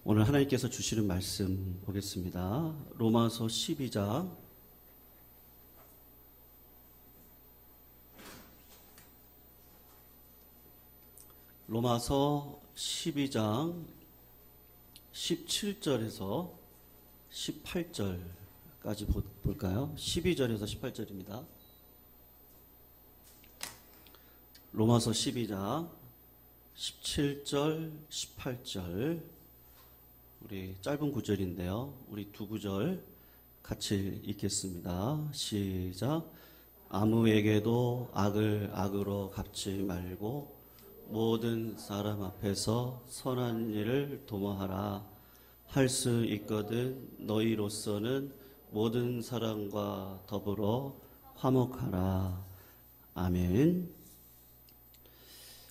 오늘 하나님께서 주시는 말씀 보겠습니다. 로마서 12장 17절에서 18절까지 볼까요? 12절에서 18절입니다. 로마서 12장 17절, 18절. 우리 짧은 구절인데요. 우리 두 구절 같이 읽겠습니다. 시작. 아무에게도 악을 악으로 갚지 말고 모든 사람 앞에서 선한 일을 도모하라. 할 수 있거든 너희로서는 모든 사람과 더불어 화목하라. 아멘.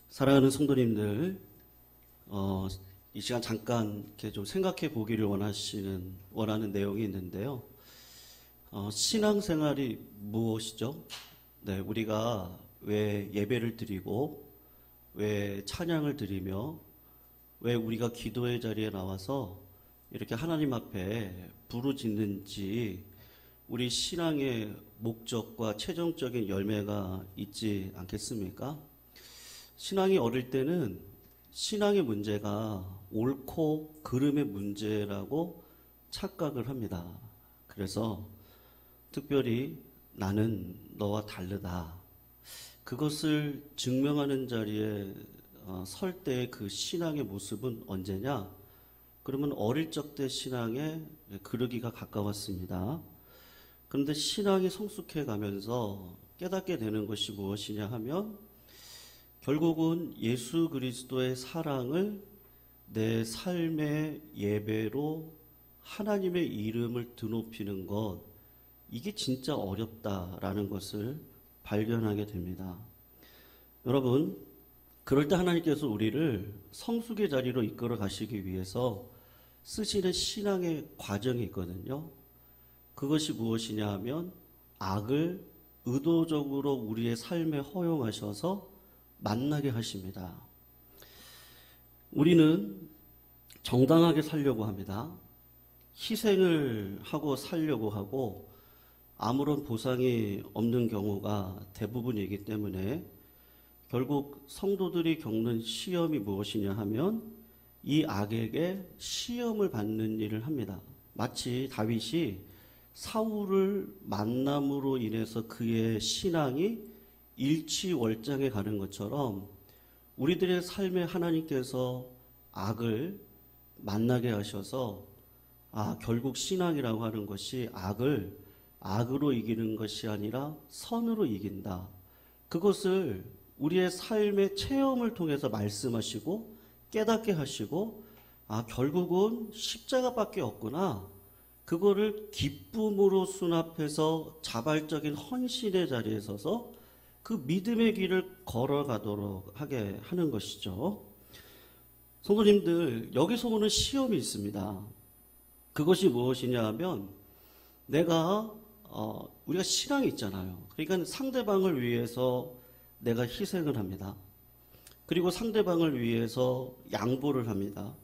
사랑하는 성도님들, 이 시간 잠깐 이렇게 좀 생각해 보기를 원하는 내용이 있는데요. 신앙생활이 무엇이죠? 네, 우리가 왜 예배를 드리고, 왜 찬양을 드리며, 왜 우리가 기도의 자리에 나와서 이렇게 하나님 앞에 부르짖는지, 우리 신앙의 목적과 최종적인 열매가 있지 않겠습니까? 신앙이 어릴 때는 신앙의 문제가 옳고 그름의 문제라고 착각을 합니다. 그래서 특별히 나는 너와 다르다. 그것을 증명하는 자리에 설 때의 그 신앙의 모습은 언제냐? 그러면 어릴 적 때 신앙에 그르기가 가까웠습니다. 그런데 신앙이 성숙해 가면서 깨닫게 되는 것이 무엇이냐 하면 결국은 예수 그리스도의 사랑을 내 삶의 예배로 하나님의 이름을 드높이는 것, 이게 진짜 어렵다라는 것을 발견하게 됩니다. 여러분, 그럴 때 하나님께서 우리를 성숙의 자리로 이끌어 가시기 위해서 쓰시는 신앙의 과정이 있거든요. 그것이 무엇이냐 하면 악을 의도적으로 우리의 삶에 허용하셔서 만나게 하십니다. 우리는 정당하게 살려고 합니다. 희생을 하고 살려고 하고 아무런 보상이 없는 경우가 대부분이기 때문에 결국 성도들이 겪는 시험이 무엇이냐 하면 이 악에게 시험을 받는 일을 합니다. 마치 다윗이 사울을 만남으로 인해서 그의 신앙이 일치월장해 가는 것처럼 우리들의 삶에 하나님께서 악을 만나게 하셔서 결국 신앙이라고 하는 것이 악을 악으로 이기는 것이 아니라 선으로 이긴다. 그것을 우리의 삶의 체험을 통해서 말씀하시고 깨닫게 하시고 결국은 십자가밖에 없구나. 그거를 기쁨으로 수납해서 자발적인 헌신의 자리에 서서 그 믿음의 길을 걸어가도록 하게 하는 것이죠. 성도님들, 여기서 오는 시험이 있습니다. 그것이 무엇이냐 하면 우리가 신앙이 있잖아요. 그러니까 상대방을 위해서 내가 희생을 합니다. 그리고 상대방을 위해서 양보를 합니다.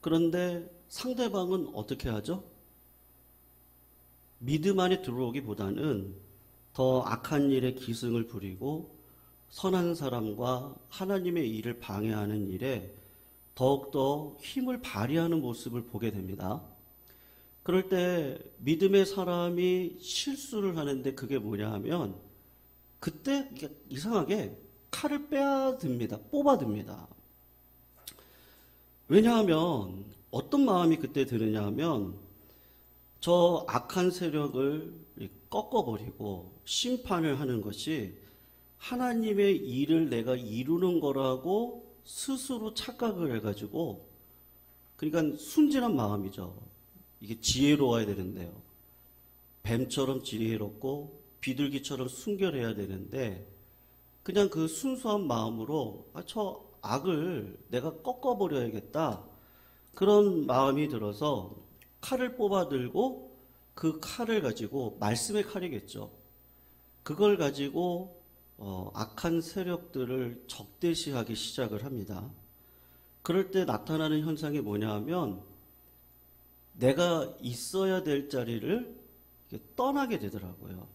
그런데 상대방은 어떻게 하죠? 믿음 안에 들어오기보다는 더 악한 일에 기승을 부리고 선한 사람과 하나님의 일을 방해하는 일에 더욱더 힘을 발휘하는 모습을 보게 됩니다. 그럴 때 믿음의 사람이 실수를 하는데 그게 뭐냐 하면 그때 이상하게 칼을 빼앗듭니다. 뽑아듭니다. 왜냐하면 어떤 마음이 그때 드느냐 하면 저 악한 세력을 꺾어버리고 심판을 하는 것이 하나님의 일을 내가 이루는 거라고 스스로 착각을 해가지고, 그러니까 순진한 마음이죠. 이게 지혜로워야 되는데요. 뱀처럼 지혜롭고 비둘기처럼 순결해야 되는데 그냥 그 순수한 마음으로 저 악을 내가 꺾어버려야겠다. 그런 마음이 들어서 칼을 뽑아들고 그 칼을 가지고, 말씀의 칼이겠죠. 그걸 가지고 악한 세력들을 적대시하기 시작을 합니다. 그럴 때 나타나는 현상이 뭐냐 하면 내가 있어야 될 자리를 떠나게 되더라고요.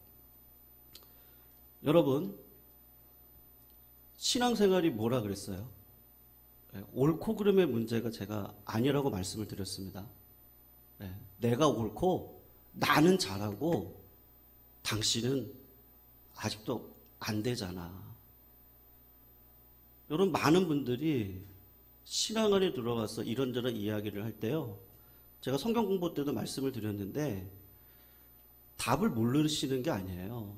여러분, 신앙생활이 뭐라 그랬어요? 옳고 그름의 문제가 제가 아니라고 말씀을 드렸습니다. 내가 옳고 나는 잘하고 당신은 아직도 안 되잖아. 여러분, 많은 분들이 신앙 안에 들어가서 이런저런 이야기를 할 때요, 제가 성경 공부 때도 말씀을 드렸는데 답을 모르시는 게 아니에요.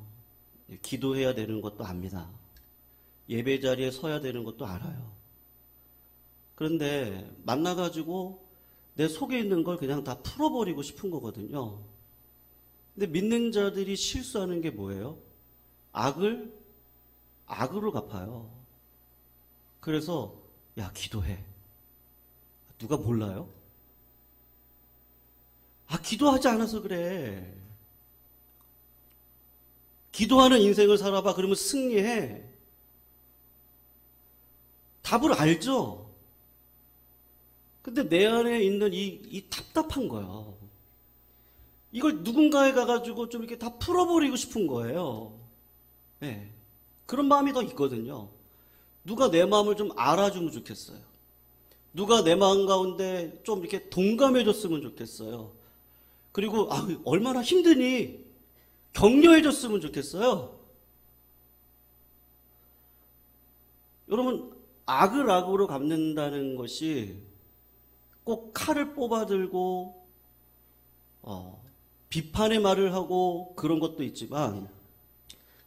기도해야 되는 것도 압니다. 예배 자리에 서야 되는 것도 알아요. 그런데 만나가지고 내 속에 있는 걸 그냥 다 풀어버리고 싶은 거거든요. 근데 믿는 자들이 실수하는 게 뭐예요? 악을 악으로 갚아요. 그래서 야, 기도해. 누가 몰라요? 기도하지 않아서 그래. 기도하는 인생을 살아봐. 그러면 승리해. 답을 알죠? 근데 내 안에 있는 이 답답한 거예요. 이걸 누군가에 가가지고 좀 이렇게 다 풀어버리고 싶은 거예요. 네. 그런 마음이 더 있거든요. 누가 내 마음을 좀 알아주면 좋겠어요. 누가 내 마음 가운데 좀 이렇게 동감해줬으면 좋겠어요. 그리고 얼마나 힘드니 격려해줬으면 좋겠어요. 여러분, 악을 악으로 갚는다는 것이 꼭 칼을 뽑아들고 비판의 말을 하고 그런 것도 있지만,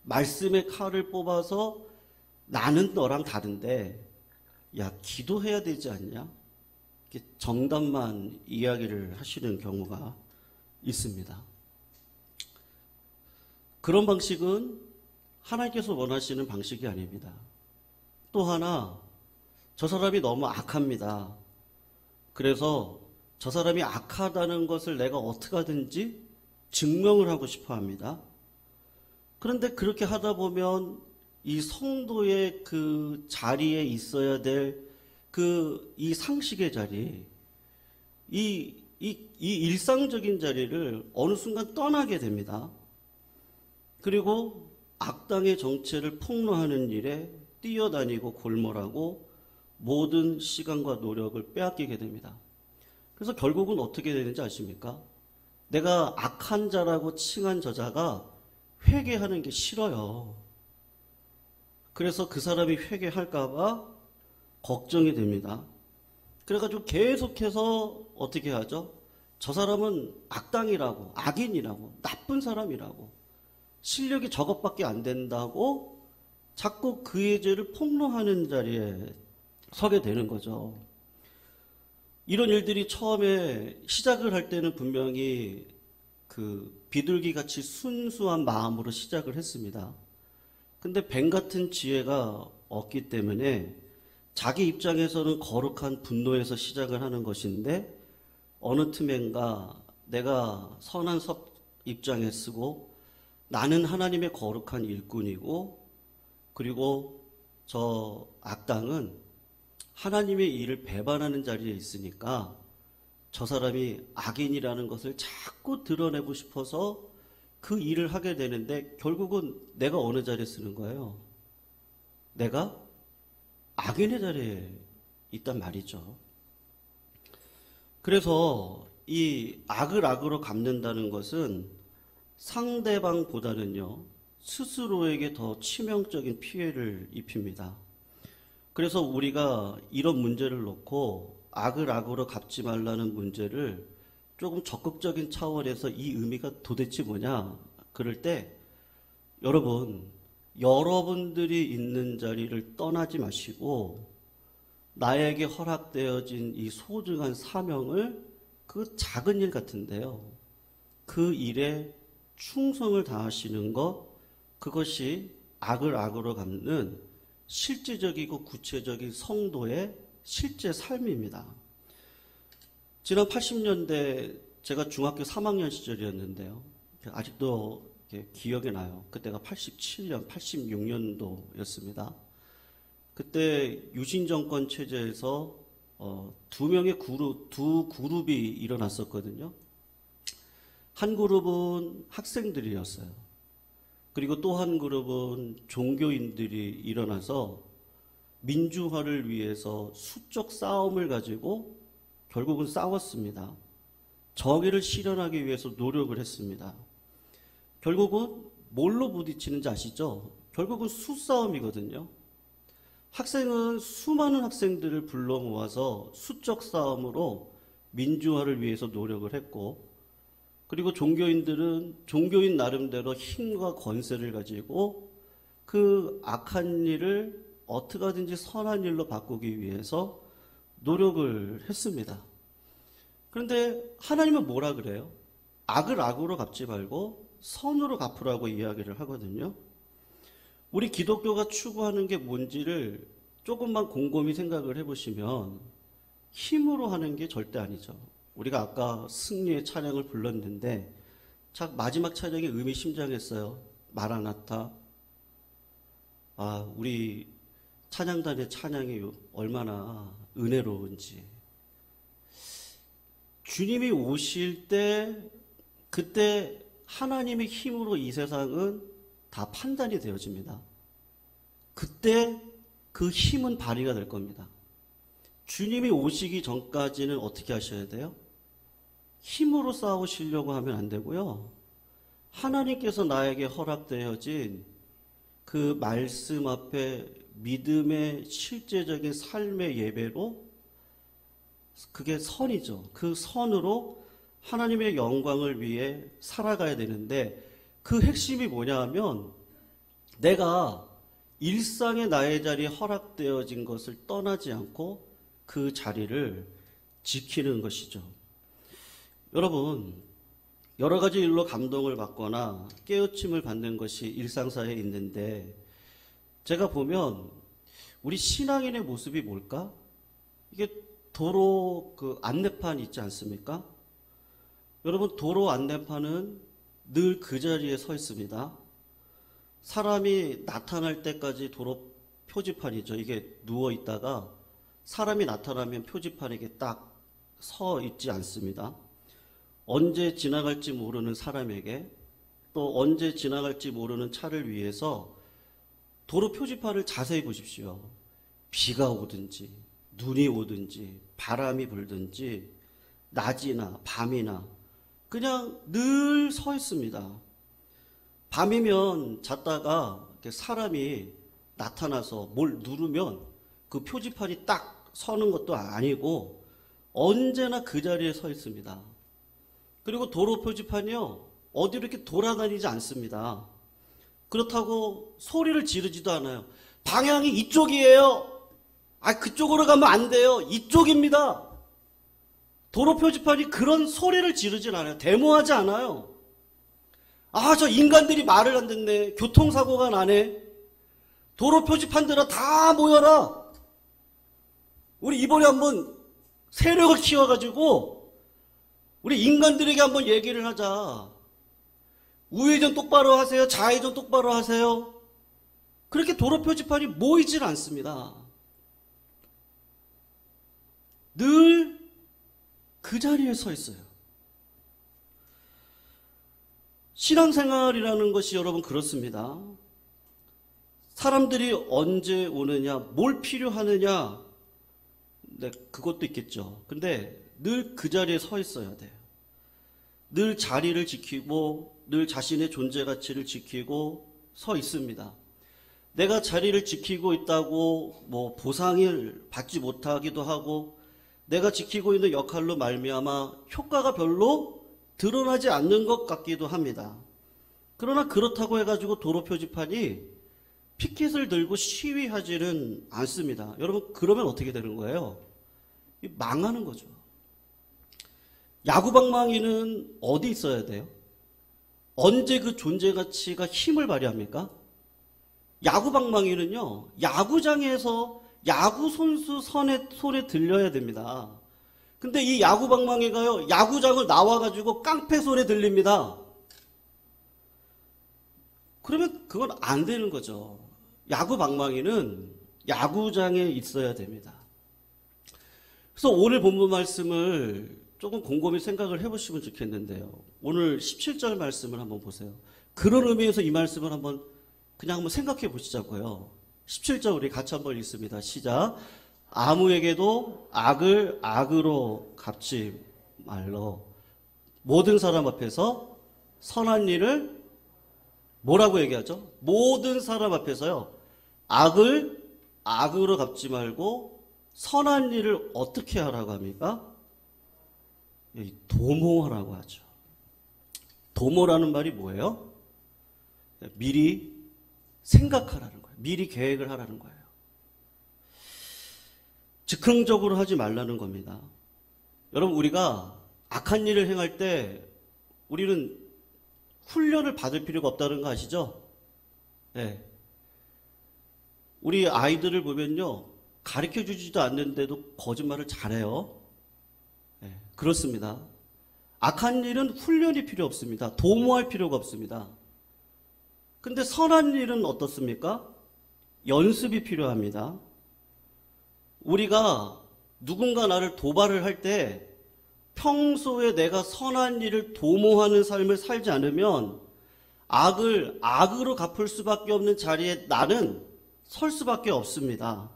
말씀의 칼을 뽑아서 나는 너랑 다른데 야, 기도해야 되지 않냐? 이렇게 정답만 이야기를 하시는 경우가 있습니다. 그런 방식은 하나님께서 원하시는 방식이 아닙니다. 또 하나, 저 사람이 너무 악합니다. 그래서 저 사람이 악하다는 것을 내가 어떻게 하든지 증명을 하고 싶어 합니다. 그런데 그렇게 하다 보면 이 성도의 그 자리에 있어야 될 이 상식의 자리, 이 일상적인 자리를 어느 순간 떠나게 됩니다. 그리고 악당의 정체를 폭로하는 일에 뛰어다니고 골몰하고 모든 시간과 노력을 빼앗기게 됩니다. 그래서 결국은 어떻게 되는지 아십니까? 내가 악한 자라고 칭한 저자가 회개하는 게 싫어요. 그래서 그 사람이 회개할까봐 걱정이 됩니다. 그래가지고 계속해서 어떻게 하죠? 저 사람은 악당이라고, 악인이라고, 나쁜 사람이라고, 실력이 저것밖에 안 된다고 자꾸 그의 죄를 폭로하는 자리에 서게 되는 거죠. 이런 일들이 처음에 시작을 할 때는 분명히 비둘기 같이 순수한 마음으로 시작을 했습니다. 근데 뱀 같은 지혜가 없기 때문에 자기 입장에서는 거룩한 분노에서 시작을 하는 것인데, 어느 틈엔가 내가 선한 섭 입장에 쓰고 나는 하나님의 거룩한 일꾼이고, 그리고 저 악당은 하나님의 일을 배반하는 자리에 있으니까 저 사람이 악인이라는 것을 자꾸 드러내고 싶어서 그 일을 하게 되는데, 결국은 내가 어느 자리에 쓰는 거예요? 내가 악인의 자리에 있단 말이죠. 그래서 이 악을 악으로 갚는다는 것은 상대방보다는요, 스스로에게 더 치명적인 피해를 입힙니다. 그래서 우리가 이런 문제를 놓고 악을 악으로 갚지 말라는 문제를 조금 적극적인 차원에서 이 의미가 도대체 뭐냐? 그럴 때 여러분들이 있는 자리를 떠나지 마시고 나에게 허락되어진 이 소중한 사명을, 그 작은 일 같은데요, 그 일에 충성을 다하시는 것, 그것이 악을 악으로 갚는 실제적이고 구체적인 성도의 실제 삶입니다. 지난 80년대 제가 중학교 3학년 시절이었는데요. 아직도 기억이 나요. 그때가 87년, 86년도였습니다. 그때 유신 정권 체제에서 두 그룹이 일어났었거든요. 한 그룹은 학생들이었어요. 그리고 또 한 그룹은 종교인들이 일어나서 민주화를 위해서 수적 싸움을 가지고 결국은 싸웠습니다. 정의를 실현하기 위해서 노력을 했습니다. 결국은 뭘로 부딪히는지 아시죠? 결국은 수싸움이거든요. 학생은 수많은 학생들을 불러 모아서 수적 싸움으로 민주화를 위해서 노력을 했고, 그리고 종교인들은 종교인 나름대로 힘과 권세를 가지고 그 악한 일을 어떻게 하든지 선한 일로 바꾸기 위해서 노력을 했습니다. 그런데 하나님은 뭐라 그래요? 악을 악으로 갚지 말고 선으로 갚으라고 이야기를 하거든요. 우리 기독교가 추구하는 게 뭔지를 조금만 곰곰이 생각을 해보시면 힘으로 하는 게 절대 아니죠. 우리가 아까 승리의 찬양을 불렀는데 마지막 찬양이 의미심장했어요. 마라나타. 우리 찬양단의 찬양이 얼마나 은혜로운지. 주님이 오실 때 그때 하나님의 힘으로 이 세상은 다 판단이 되어집니다. 그때 그 힘은 발휘가 될 겁니다. 주님이 오시기 전까지는 어떻게 하셔야 돼요? 힘으로 싸우시려고 하면 안 되고요. 하나님께서 나에게 허락되어진 그 말씀 앞에 믿음의 실제적인 삶의 예배로, 그게 선이죠. 그 선으로 하나님의 영광을 위해 살아가야 되는데, 그 핵심이 뭐냐 하면 내가 일상의 나의 자리에 허락되어진 것을 떠나지 않고 그 자리를 지키는 것이죠. 여러분, 여러 가지 일로 감동을 받거나 깨우침을 받는 것이 일상사에 있는데, 제가 보면 우리 신앙인의 모습이 뭘까? 이게 도로 그 안내판 있지 않습니까? 여러분, 도로 안내판은 늘 그 자리에 서 있습니다. 사람이 나타날 때까지 도로 표지판이죠. 이게 누워 있다가 사람이 나타나면 표지판에 딱 서 있지 않습니다. 언제 지나갈지 모르는 사람에게, 또 언제 지나갈지 모르는 차를 위해서 도로 표지판을 자세히 보십시오. 비가 오든지 눈이 오든지 바람이 불든지 낮이나 밤이나 그냥 늘 서 있습니다. 밤이면 잤다가 사람이 나타나서 뭘 누르면 그 표지판이 딱 서는 것도 아니고 언제나 그 자리에 서 있습니다. 그리고 도로 표지판이요, 어디로 이렇게 돌아다니지 않습니다. 그렇다고 소리를 지르지도 않아요. 방향이 이쪽이에요. 그쪽으로 가면 안 돼요. 이쪽입니다. 도로 표지판이 그런 소리를 지르진 않아요. 데모하지 않아요. 저 인간들이 말을 안 듣네. 교통사고가 나네. 도로 표지판들아 다 모여라. 우리 이번에 한번 세력을 키워가지고 우리 인간들에게 한번 얘기를 하자. 우회전 똑바로 하세요. 좌회전 똑바로 하세요. 그렇게 도로 표지판이 모이질 않습니다. 늘 그 자리에 서 있어요. 신앙생활이라는 것이 여러분 그렇습니다. 사람들이 언제 오느냐, 뭘 필요하느냐, 네, 그것도 있겠죠. 근데 늘 그 자리에 서 있어야 돼요. 늘 자리를 지키고 늘 자신의 존재 가치를 지키고 서 있습니다. 내가 자리를 지키고 있다고 보상을 받지 못하기도 하고, 내가 지키고 있는 역할로 말미암아 효과가 별로 드러나지 않는 것 같기도 합니다. 그러나 그렇다고 해가지고 도로 표지판이 피켓을 들고 시위하지는 않습니다. 여러분, 그러면 어떻게 되는 거예요? 망하는 거죠. 야구방망이는 어디 있어야 돼요? 언제 그 존재 가치가 힘을 발휘합니까? 야구방망이는요, 야구장에서 야구 선수 손에 들려야 됩니다. 근데 이 야구방망이가요, 야구장을 나와가지고 깡패 손에 들립니다. 그러면 그건 안 되는 거죠. 야구방망이는 야구장에 있어야 됩니다. 그래서 오늘 본문 말씀을 조금 곰곰이 생각을 해보시면 좋겠는데요. 오늘 17절 말씀을 한번 보세요. 그런 의미에서 이 말씀을 그냥 한번 생각해 보시자고요. 17절 우리 같이 한번 읽습니다. 시작. 아무에게도 악을 악으로 갚지 말로 모든 사람 앞에서 선한 일을 뭐라고 얘기하죠? 모든 사람 앞에서요. 악을 악으로 갚지 말고 선한 일을 어떻게 하라고 합니까? 도모하라고 하죠. 도모라는 말이 뭐예요? 미리 생각하라는 거예요. 미리 계획을 하라는 거예요. 즉흥적으로 하지 말라는 겁니다. 여러분, 우리가 악한 일을 행할 때 우리는 훈련을 받을 필요가 없다는 거 아시죠? 네. 우리 아이들을 보면요, 가르쳐 주지도 않는데도 거짓말을 잘해요. 네, 그렇습니다. 악한 일은 훈련이 필요 없습니다. 도모할 필요가 없습니다. 근데 선한 일은 어떻습니까? 연습이 필요합니다. 우리가 누군가 나를 도발을 할 때 평소에 내가 선한 일을 도모하는 삶을 살지 않으면 악을 악으로 갚을 수밖에 없는 자리에 나는 설 수밖에 없습니다.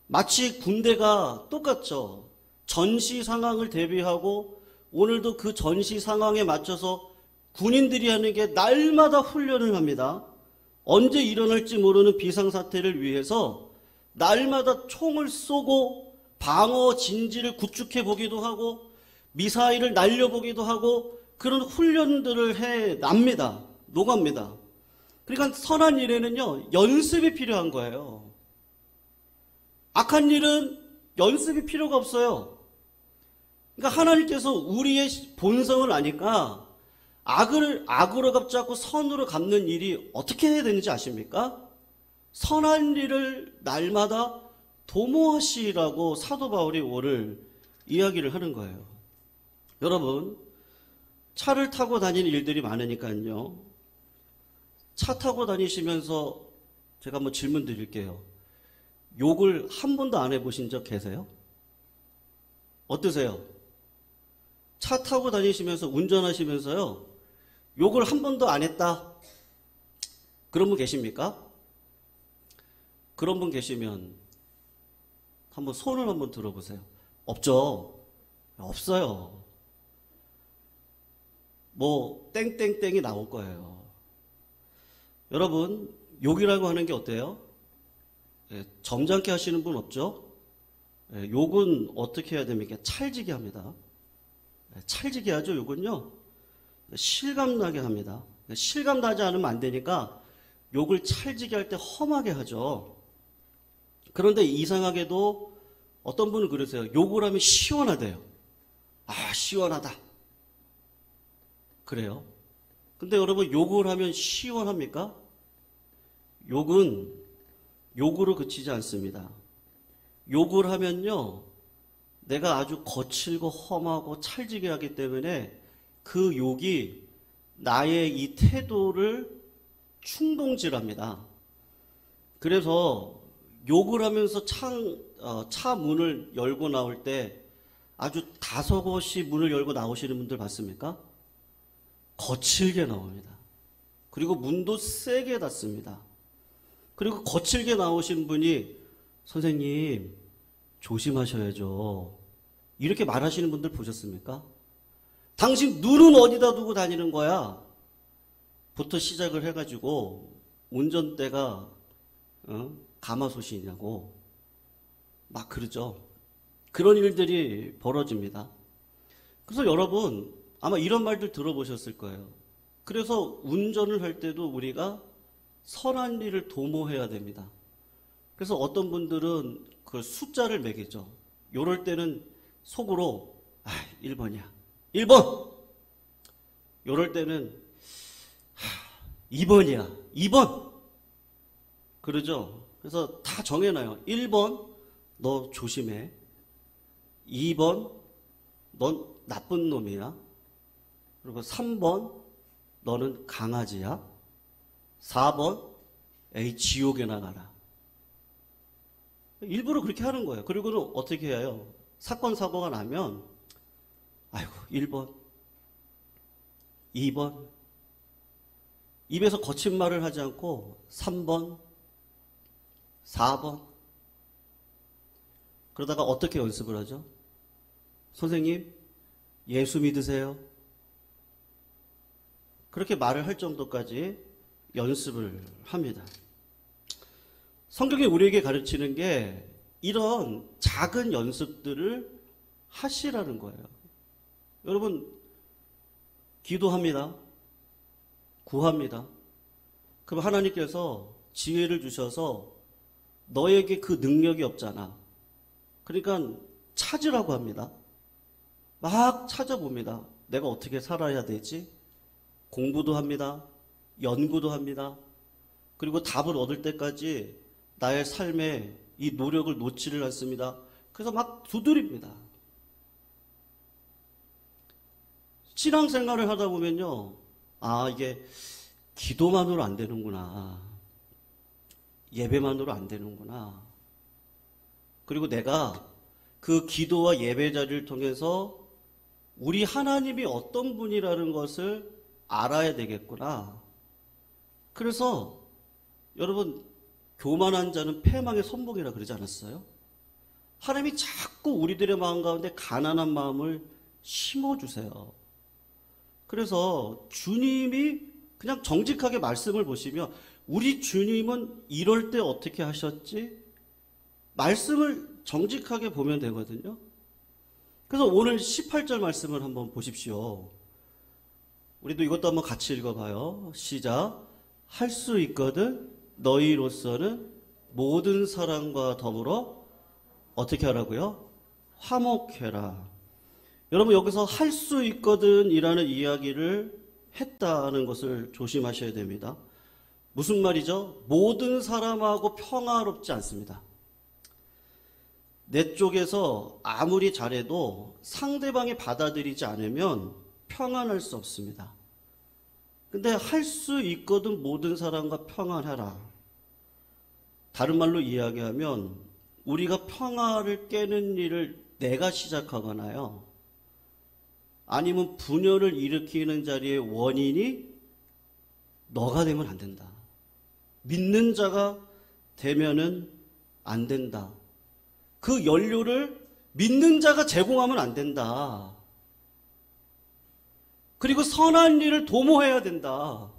마치 군대가 똑같죠. 전시 상황을 대비하고 오늘도 그 전시 상황에 맞춰서 군인들이 하는 게 날마다 훈련을 합니다. 언제 일어날지 모르는 비상사태를 위해서 날마다 총을 쏘고 방어 진지를 구축해 보기도 하고 미사일을 날려보기도 하고 그런 훈련들을 해납니다. 노갑니다. 그러니까 선한 일에는요, 연습이 필요한 거예요. 악한 일은 연습이 필요가 없어요. 그러니까 하나님께서 우리의 본성을 아니까 악을 악으로 갚지 않고 선으로 갚는 일이 어떻게 해야 되는지 아십니까? 선한 일을 날마다 도모하시라고 사도 바울이 오늘 이야기를 하는 거예요. 여러분, 차를 타고 다니는 일들이 많으니까요. 차 타고 다니시면서 제가 한번 질문 드릴게요. 욕을 한 번도 안 해보신 적 계세요? 어떠세요? 차 타고 다니시면서 운전하시면서요, 욕을 한 번도 안 했다. 그런 분 계십니까? 그런 분 계시면 한번 손을 한번 들어보세요. 없죠? 없어요. 뭐 땡땡땡이 나올 거예요. 여러분, 욕이라고 하는 게 어때요? 점잖게 하시는 분 없죠? 욕은 어떻게 해야 됩니까? 찰지게 합니다. 찰지게 하죠, 욕은요. 실감나게 합니다. 실감나지 않으면 안 되니까 욕을 찰지게 할 때 험하게 하죠. 그런데 이상하게도 어떤 분은 그러세요. 욕을 하면 시원하대요. 아, 시원하다. 그래요. 근데 여러분, 욕을 하면 시원합니까? 욕은 욕으로 그치지 않습니다. 욕을 하면요, 내가 아주 거칠고 험하고 찰지게 하기 때문에 그 욕이 나의 이 태도를 충동질합니다. 그래서 욕을 하면서 차 문을 열고 나올 때 아주 다소곳이 문을 열고 나오시는 분들 봤습니까? 거칠게 나옵니다. 그리고 문도 세게 닫습니다. 그리고 거칠게 나오신 분이 선생님 조심하셔야죠. 이렇게 말하시는 분들 보셨습니까? 당신 눈은 어디다 두고 다니는 거야? 부터 시작을 해가지고 운전대가 가마솥이냐고 막 그러죠. 그런 일들이 벌어집니다. 그래서 여러분 아마 이런 말들 들어보셨을 거예요. 그래서 운전을 할 때도 우리가 선한 일을 도모해야 됩니다. 그래서 어떤 분들은 그 숫자를 매기죠. 요럴 때는 속으로 1번이야. 1번! 요럴 때는 2번이야. 2번! 그러죠. 그래서 다 정해놔요. 1번, 너 조심해. 2번, 넌 나쁜 놈이야. 그리고 3번, 너는 강아지야. 4번, 에이, 지옥에 나가라. 일부러 그렇게 하는 거예요. 그리고는 어떻게 해요? 사건, 사고가 나면, 아이고, 1번, 2번, 입에서 거친 말을 하지 않고 3번, 4번. 그러다가 어떻게 연습을 하죠? 선생님, 예수 믿으세요? 그렇게 말을 할 정도까지 연습을 합니다. 성경이 우리에게 가르치는 게 이런 작은 연습들을 하시라는 거예요. 여러분, 기도합니다. 구합니다. 그럼 하나님께서 지혜를 주셔서 너에게 그 능력이 없잖아. 그러니까 찾으라고 합니다. 막 찾아봅니다. 내가 어떻게 살아야 되지? 공부도 합니다. 연구도 합니다. 그리고 답을 얻을 때까지 나의 삶에 이 노력을 놓지를 않습니다. 그래서 막 두드립니다. 신앙생활을 하다 보면요. 아, 이게 기도만으로 안 되는구나. 예배만으로 안 되는구나. 그리고 내가 그 기도와 예배 자리를 통해서 우리 하나님이 어떤 분이라는 것을 알아야 되겠구나. 그래서 여러분, 교만한 자는 패망의 선봉이라 그러지 않았어요? 하나님이 자꾸 우리들의 마음 가운데 가난한 마음을 심어주세요. 그래서 주님이 그냥 정직하게 말씀을 보시면 우리 주님은 이럴 때 어떻게 하셨지? 말씀을 정직하게 보면 되거든요. 그래서 오늘 18절 말씀을 한번 보십시오. 우리도 이것도 한번 같이 읽어봐요. 시작. 할 수 있거든 너희로서는 모든 사람과 더불어 어떻게 하라고요? 화목해라. 여러분, 여기서 할 수 있거든 이라는 이야기를 했다는 것을 조심하셔야 됩니다. 무슨 말이죠? 모든 사람하고 평화롭지 않습니다. 내 쪽에서 아무리 잘해도 상대방이 받아들이지 않으면 평안할 수 없습니다. 근데 할 수 있거든 모든 사람과 평안하라. 다른 말로 이야기하면 우리가 평화를 깨는 일을 내가 시작하거나요. 아니면 분열을 일으키는 자리의 원인이 너가 되면 안 된다. 믿는 자가 되면은 안 된다. 그 연료를 믿는 자가 제공하면 안 된다. 그리고 선한 일을 도모해야 된다.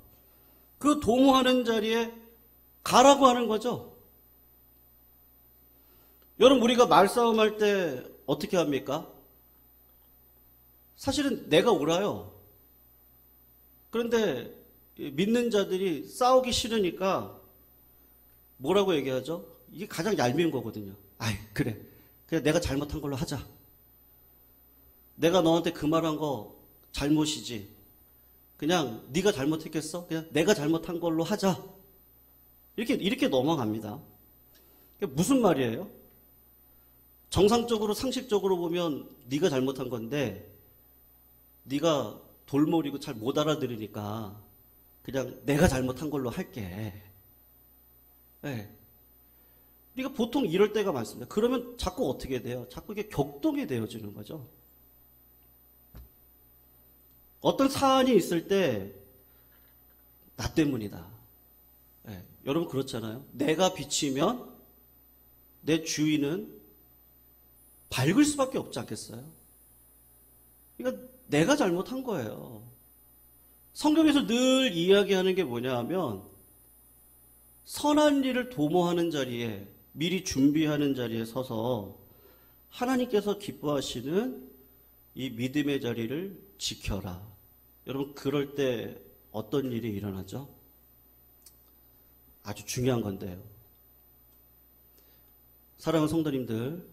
그 도모하는 자리에 가라고 하는 거죠. 여러분, 우리가 말싸움할 때 어떻게 합니까? 사실은 내가 옳아요. 그런데 믿는 자들이 싸우기 싫으니까 뭐라고 얘기하죠? 이게 가장 얄미운 거거든요. 아이, 그래. 그냥 내가 잘못한 걸로 하자. 내가 너한테 그 말한 거 잘못이지. 그냥 네가 잘못했겠어? 그냥 내가 잘못한 걸로 하자. 이렇게 넘어갑니다. 그게 무슨 말이에요? 정상적으로 상식적으로 보면 네가 잘못한 건데 네가 돌머리고 잘 못 알아들으니까 그냥 내가 잘못한 걸로 할게. 네. 우리가 보통 이럴 때가 많습니다. 그러면 자꾸 어떻게 돼요? 자꾸 이게 격동이 되어지는 거죠. 어떤 사안이 있을 때 나 때문이다. 네. 여러분 그렇잖아요. 내가 비치면 내 주인은 밝을 수밖에 없지 않겠어요? 그러니까 내가 잘못한 거예요. 성경에서 늘 이야기하는 게 뭐냐 하면 선한 일을 도모하는 자리에 미리 준비하는 자리에 서서 하나님께서 기뻐하시는 이 믿음의 자리를 지켜라. 여러분 그럴 때 어떤 일이 일어나죠? 아주 중요한 건데요. 사랑하는 성도님들,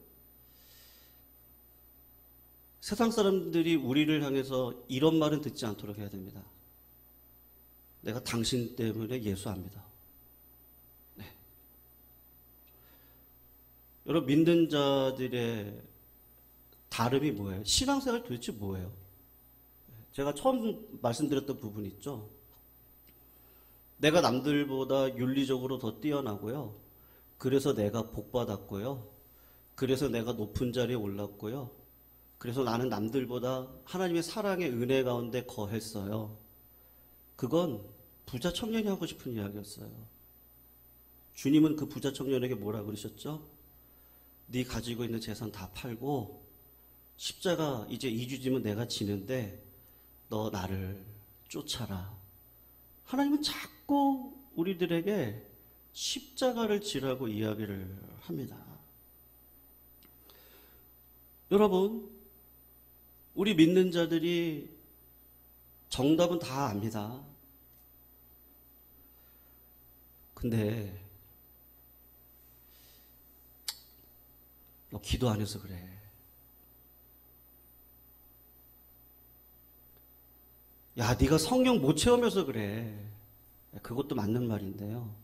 세상 사람들이 우리를 향해서 이런 말은 듣지 않도록 해야 됩니다. 내가 당신 때문에 예수합니다. 네. 여러분 믿는 자들의 다름이 뭐예요? 신앙생활 도대체 뭐예요? 제가 처음 말씀드렸던 부분 있죠. 내가 남들보다 윤리적으로 더 뛰어나고요. 그래서 내가 복받았고요. 그래서 내가 높은 자리에 올랐고요. 그래서 나는 남들보다 하나님의 사랑의 은혜 가운데 거했어요. 그건 부자 청년이 하고 싶은 이야기였어요. 주님은 그 부자 청년에게 뭐라 그러셨죠? 네 가지고 있는 재산 다 팔고 십자가 이제 2주 뒤면 내가 지는데 너 나를 쫓아라. 하나님은 자꾸 우리들에게 십자가를 지라고 이야기를 합니다. 여러분, 우리 믿는 자들이 정답은 다 압니다. 근데 너 기도 안 해서 그래. 야, 네가 성령 못 채우면서 그래. 그것도 맞는 말인데요.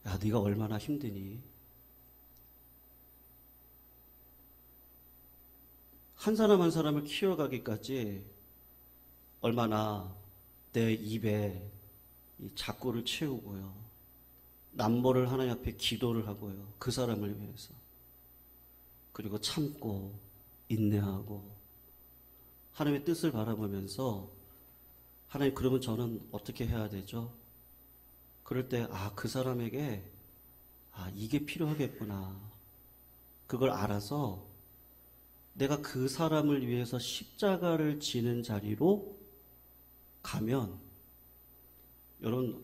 야, 네가 얼마나 힘드니? 한 사람 한 사람을 키워가기까지 얼마나 내 입에 이 작고를 채우고요. 남모를 하나님 앞에 기도를 하고요. 그 사람을 위해서. 그리고 참고 인내하고 하나님의 뜻을 바라보면서 하나님, 그러면 저는 어떻게 해야 되죠? 그럴 때 그 사람에게 이게 필요하겠구나. 그걸 알아서 내가 그 사람을 위해서 십자가를 지는 자리로 가면, 여러분,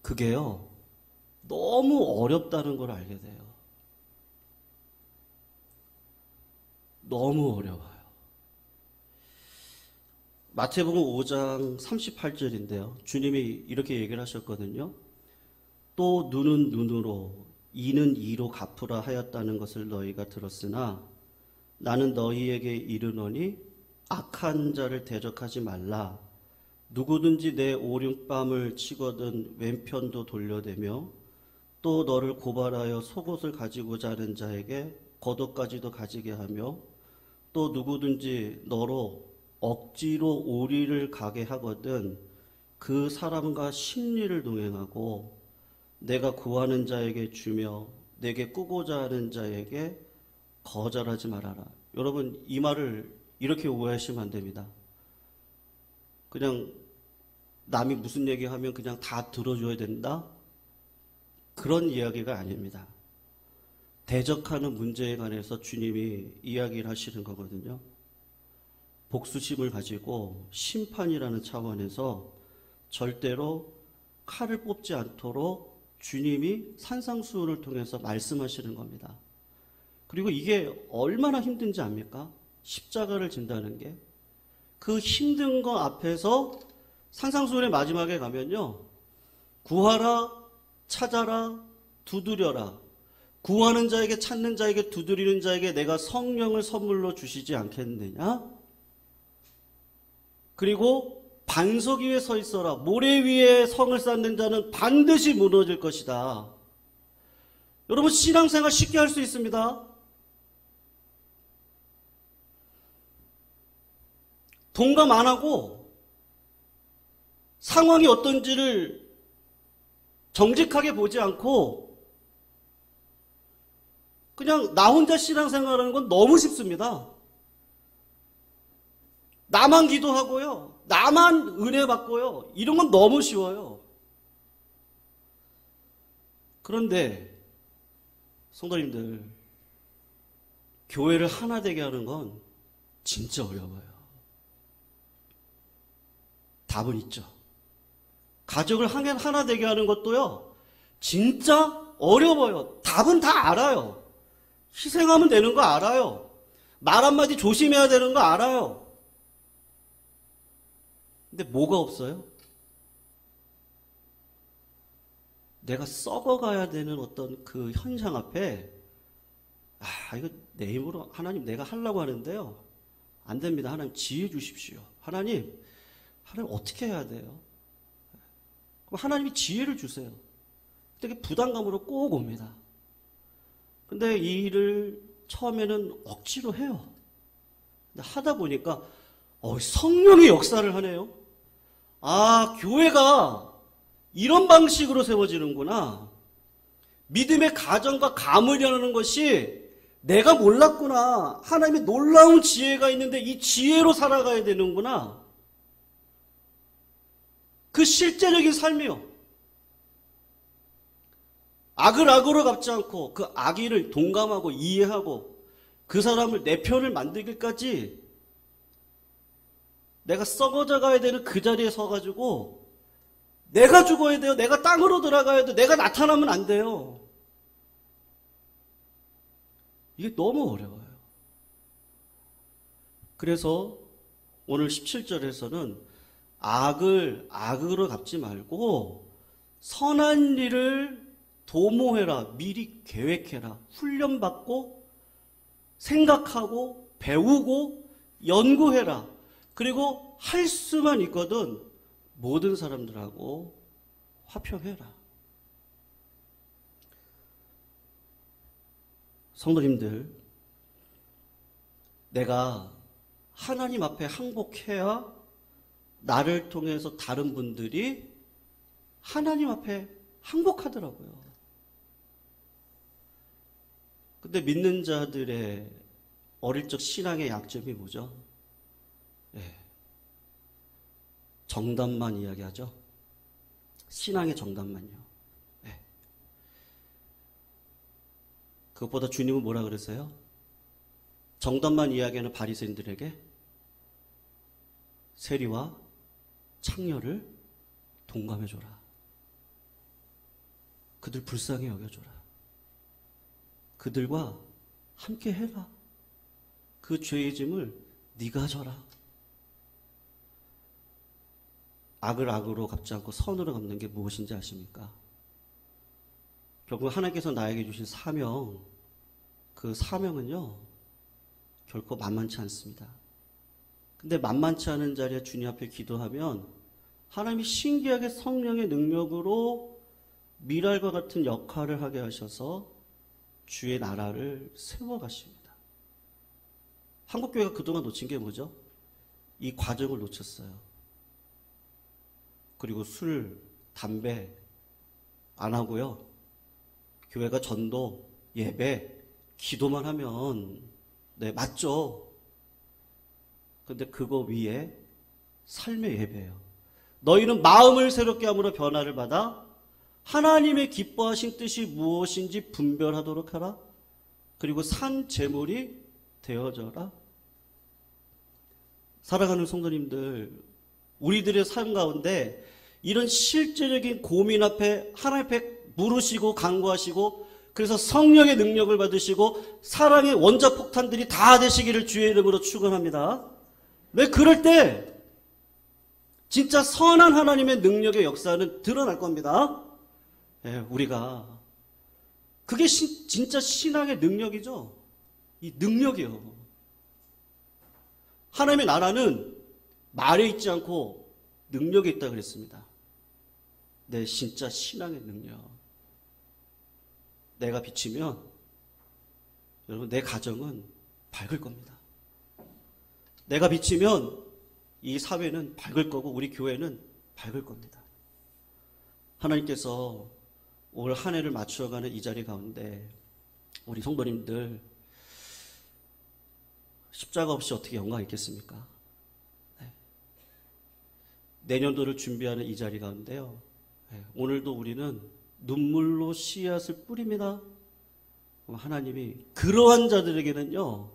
그게요 너무 어렵다는 걸 알게 돼요. 너무 어려워요. 마태복음 5장 38절인데요. 주님이 이렇게 얘기를 하셨거든요. 또 눈은 눈으로 이는 이로 갚으라 하였다는 것을 너희가 들었으나 나는 너희에게 이르노니 악한 자를 대적하지 말라. 누구든지 내 오른뺨을 치거든 왼편도 돌려대며 또 너를 고발하여 속옷을 가지고자 하는 자에게 겉옷까지도 가지게 하며 또 누구든지 너로 억지로 오리를 가게 하거든 그 사람과 심리를 동행하고 내가 구하는 자에게 주며 내게 꾸고자 하는 자에게 거절하지 말아라. 여러분, 이 말을 이렇게 오해하시면 안 됩니다. 그냥 남이 무슨 얘기하면 그냥 다 들어줘야 된다? 그런 이야기가 아닙니다. 대적하는 문제에 관해서 주님이 이야기를 하시는 거거든요. 복수심을 가지고 심판이라는 차원에서 절대로 칼을 뽑지 않도록 주님이 산상수훈을 통해서 말씀하시는 겁니다. 그리고 이게 얼마나 힘든지 압니까? 십자가를 진다는 게. 그 힘든 거 앞에서 산상수훈의 마지막에 가면요. 구하라, 찾아라, 두드려라. 구하는 자에게, 찾는 자에게, 두드리는 자에게 내가 성령을 선물로 주시지 않겠느냐? 그리고 반석 위에 서 있어라. 모래 위에 성을 쌓는 자는 반드시 무너질 것이다. 여러분, 신앙생활 쉽게 할 수 있습니다. 동감 안 하고 상황이 어떤지를 정직하게 보지 않고 그냥 나 혼자 신앙생활하는 건 너무 쉽습니다. 나만 기도하고요. 나만 은혜 받고요. 이런 건 너무 쉬워요. 그런데 성도님들, 교회를 하나 되게 하는 건 진짜 어려워요. 답은 있죠. 가족을 하나 되게 하는 것도요, 진짜 어려워요. 답은 다 알아요. 희생하면 되는 거 알아요. 말 한마디 조심해야 되는 거 알아요. 근데 뭐가 없어요? 내가 썩어가야 되는 어떤 그 현상 앞에 이거 내 힘으로 하나님 내가 하려고 하는데요. 안 됩니다. 하나님 지혜 주십시오. 하나님 어떻게 해야 돼요? 그럼 하나님이 지혜를 주세요. 되게 부담감으로 꼭 옵니다. 근데 이 일을 처음에는 억지로 해요. 근데 하다 보니까 성령의 역사를 하네요. 교회가 이런 방식으로 세워지는구나. 믿음의 가정과 감을 이루는 것이 내가 몰랐구나. 하나님의 놀라운 지혜가 있는데 이 지혜로 살아가야 되는구나. 그 실제적인 삶이요. 악을 악으로 갚지 않고 그 악의를 동감하고 이해하고 그 사람을 내 편을 만들기까지 내가 썩어져 가야 되는 그 자리에 서가지고 내가 죽어야 돼요. 내가 땅으로 들어가야 돼요. 내가 나타나면 안 돼요. 이게 너무 어려워요. 그래서 오늘 17절에서는 악을 악으로 갚지 말고 선한 일을 도모해라. 미리 계획해라. 훈련받고 생각하고 배우고 연구해라. 그리고 할 수만 있거든 모든 사람들하고 화평해라. 성도님들, 내가 하나님 앞에 항복해야 나를 통해서 다른 분들이 하나님 앞에 항복하더라고요. 근데 믿는 자들의 어릴 적 신앙의 약점이 뭐죠? 정답만 이야기하죠. 신앙의 정답만요. 그것보다 주님은 뭐라 그러세요? 정답만 이야기하는 바리새인들에게 세리와 창녀를 동감해줘라. 그들 불쌍히 여겨줘라. 그들과 함께 해라. 그 죄의 짐을 네가 져라. 악을 악으로 갚지 않고 선으로 갚는 게 무엇인지 아십니까? 결국 하나님께서 나에게 주신 사명, 그 사명은요 결코 만만치 않습니다. 근데 만만치 않은 자리에 주님 앞에 기도하면 하나님이 신기하게 성령의 능력으로 미랄과 같은 역할을 하게 하셔서 주의 나라를 세워가십니다. 한국교회가 그동안 놓친 게 뭐죠? 이 과정을 놓쳤어요. 그리고 술, 담배 안 하고요. 교회가 전도, 예배, 기도만 하면 맞죠. 근데 그거 위에 삶의 예배예요. 너희는 마음을 새롭게 함으로 변화를 받아 하나님의 기뻐하신 뜻이 무엇인지 분별하도록 하라. 그리고 산 제물이 되어져라. 사랑하는 성도님들, 우리들의 삶 가운데 이런 실제적인 고민 앞에 하나님 앞에 물으시고 간구하시고 그래서 성령의 능력을 받으시고 사랑의 원자폭탄들이 다 되시기를 주의 이름으로 축원합니다. 왜 그럴 때 진짜 선한 하나님의 능력의 역사는 드러날 겁니다. 우리가 그게 진짜 신앙의 능력이죠. 이 능력이요. 하나님의 나라는 말에 있지 않고 능력에 있다 그랬습니다. 내 진짜 신앙의 능력. 내가 비치면 여러분 내 가정은 밝을 겁니다. 내가 비치면 이 사회는 밝을 거고 우리 교회는 밝을 겁니다. 하나님께서 올 한 해를 맞추어가는 이 자리 가운데 우리 성도님들 십자가 없이 어떻게 영광 있겠습니까? 내년도를 준비하는 이 자리 가운데요. 오늘도 우리는 눈물로 씨앗을 뿌립니다. 하나님이 그러한 자들에게는요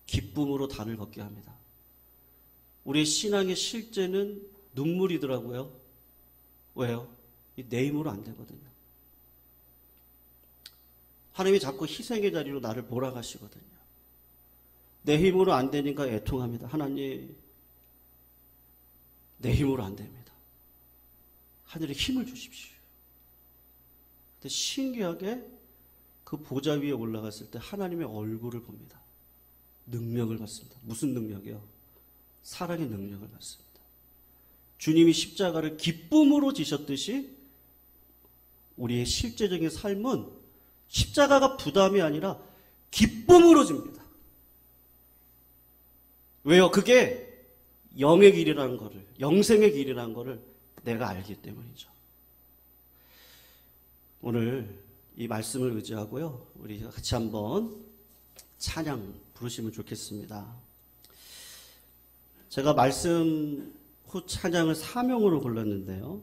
기쁨으로 단을 걷게 합니다. 우리의 신앙의 실제는 눈물이더라고요. 왜요? 내 힘으로 안 되거든요. 하나님이 자꾸 희생의 자리로 나를 몰아가시거든요. 내 힘으로 안 되니까 애통합니다. 하나님, 내 힘으로 안 됩니다. 하늘에 힘을 주십시오. 근데 신기하게 그 보좌 위에 올라갔을 때 하나님의 얼굴을 봅니다. 능력을 받습니다. 무슨 능력이요? 사랑의 능력을 받습니다. 주님이 십자가를 기쁨으로 지셨듯이 우리의 실제적인 삶은 십자가가 부담이 아니라 기쁨으로 집니다. 왜요? 그게 영의 길이라는 거를, 영생의 길이라는 거를 내가 알기 때문이죠. 오늘 이 말씀을 의지하고요. 우리 같이 한번 찬양 부르시면 좋겠습니다. 제가 말씀 후 찬양을 사명으로 골랐는데요.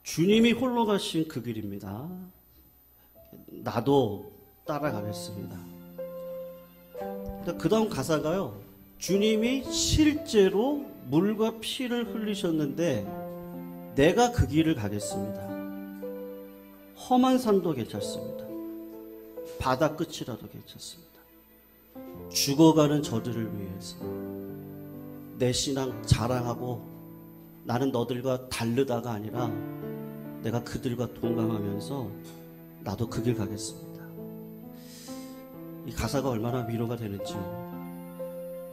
주님이 홀로 가신 그 길입니다. 나도 따라가겠습니다. 그 다음 가사가요. 주님이 실제로 물과 피를 흘리셨는데 내가 그 길을 가겠습니다. 험한 산도 괜찮습니다. 바다 끝이라도 괜찮습니다. 죽어가는 저들을 위해서 내 신앙 자랑하고 나는 너들과 다르다가 아니라 내가 그들과 동감하면서 나도 그 길 가겠습니다. 이 가사가 얼마나 위로가 되는지요.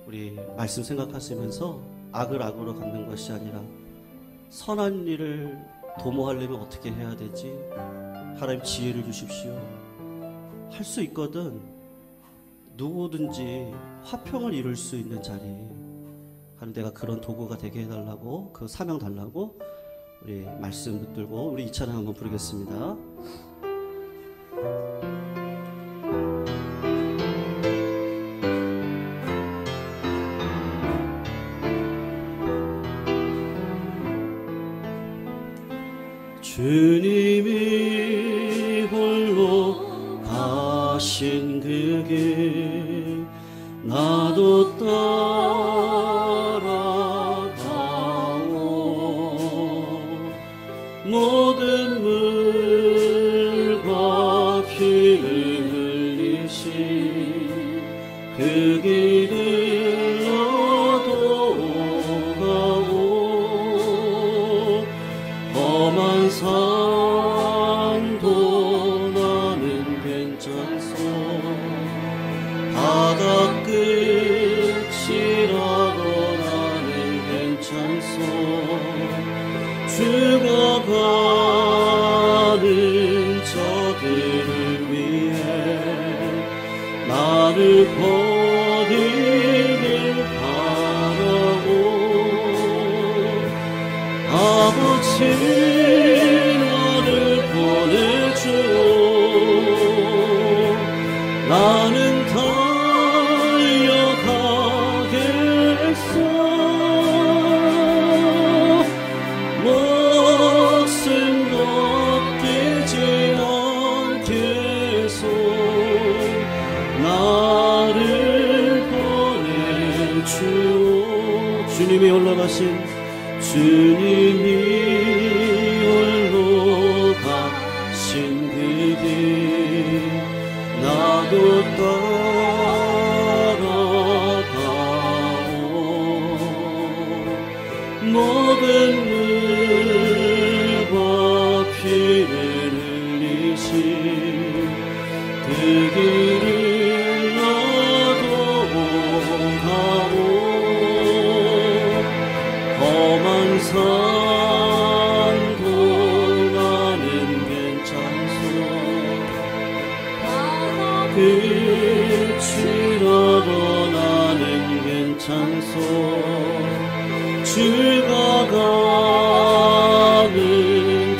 우리 말씀 생각하시면서 악을 악으로 갚는 것이 아니라 선한 일을 도모하려면 어떻게 해야 되지? 하나님 지혜를 주십시오. 할 수 있거든. 누구든지 화평을 이룰 수 있는 자리. 하나님 내가 그런 도구가 되게 해달라고, 그 사명 달라고 우리 말씀 붙들고 우리 이 찬양 한번 부르겠습니다. 주님이 홀로 가신 그 길 나도 따라가오. 모든 물과 피를 흘리신 그 길을 나도 가오. 험한 산도 나는 괜찮소. 바다 끝이라도 나는 괜찮소. 죽어가는 저들을 위해 나를 버리길 바라고. 아버지 나를 보내주오. 나는 달려가겠소. 목숨도 뛰지 않겠소. 나를 보내주오. 주님이 올라가신 주님이 홀로 가신 그 길 나도 따라가오. 모든 물과 피를 흘리신 그 길을 나도 가오. 험한 산도 나는 괜찮소. 끝이라도 나는 괜찮소. 죽어가는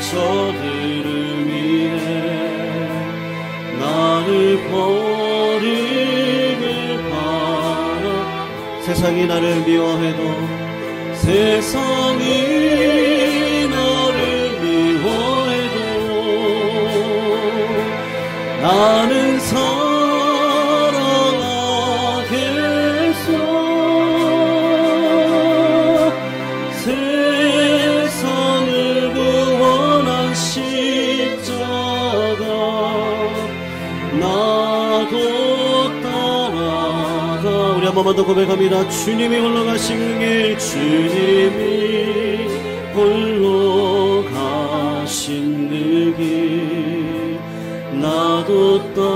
저들을 위해 나를 버리길 바라. 세상이 나를 미워해도 세상이 나를 미워해도 나는 사랑하겠소. 세상을 구원한 십자가 나도 따라가. 우리 한 번만 더 고백합니다. 주님이 올라가신 길 주님이 홀로 가신 그 길 나도 따라가오.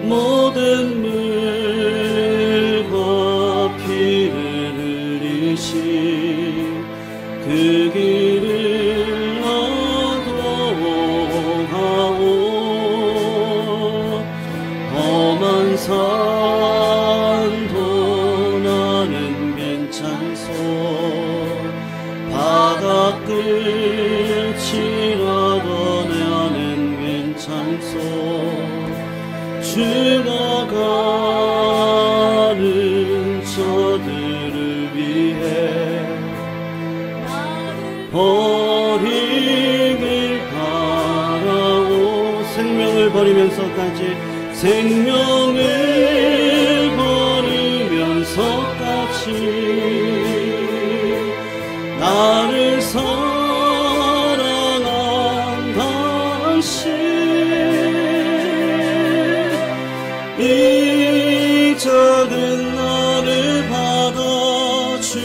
모든 물과 피를 흘리신 그 길을 나도 가오. 험한 산도 나는 괜찮소. 끝이라도 내 안엔 괜찮소. 죽어가는 저들을 위해 버리길 바라오. 생명을 버리면서까지, 생명을 버리면서까지 나를 사랑한 당신, 이 작은 나를 받아주오.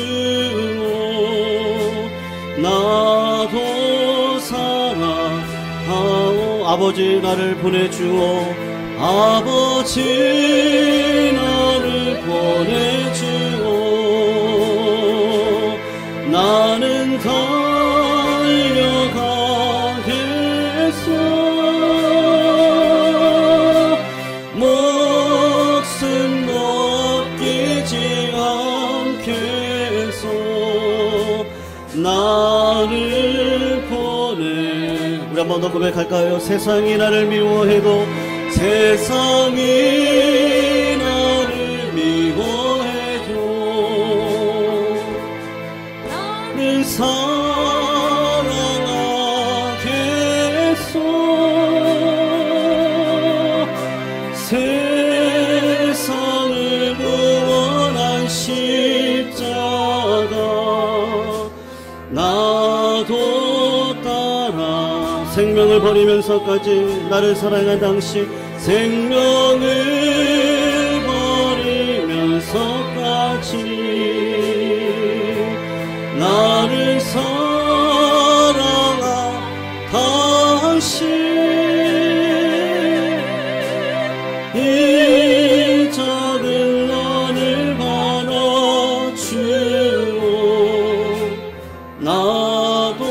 나도 사랑하오. 아버지 나를 보내주오. 아버지 나를 보내주오. 나는 달려가겠소. 목숨도 아끼지 않겠소. 나를 보내. 우리 한 번 더 고백할까요? 세상이 나를 미워해도, 세상이 나를 미워해도 나를 사랑하겠소. 세상을 구원한 십자가 나도 따라. 생명을 버리면서까지 나를 사랑한 당신, 생명을 버리면서까지 나를 사랑한 당신, 이 작은 나를 받아주오. 나도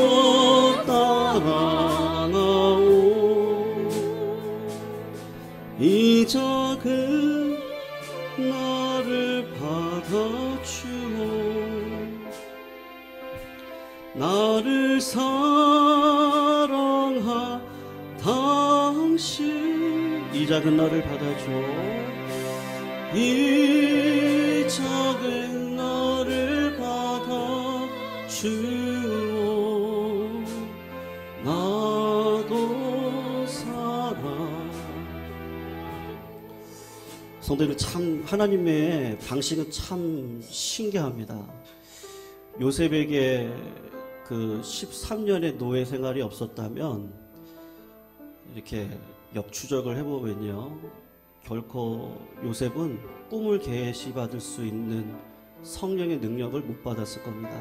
따라가오. 이 작은 나를 받아주오. 나를 사랑한 당신, 이 작은 나를 받아주오. 이 작은 나를 받아주오. 나도 사랑. 성도님, 참 하나님의 방식은 참 신기합니다. 요셉에게 그 13년의 노예 생활이 없었다면, 이렇게 역추적을 해보면요, 결코 요셉은 꿈을 계시받을 수 있는 성령의 능력을 못 받았을 겁니다.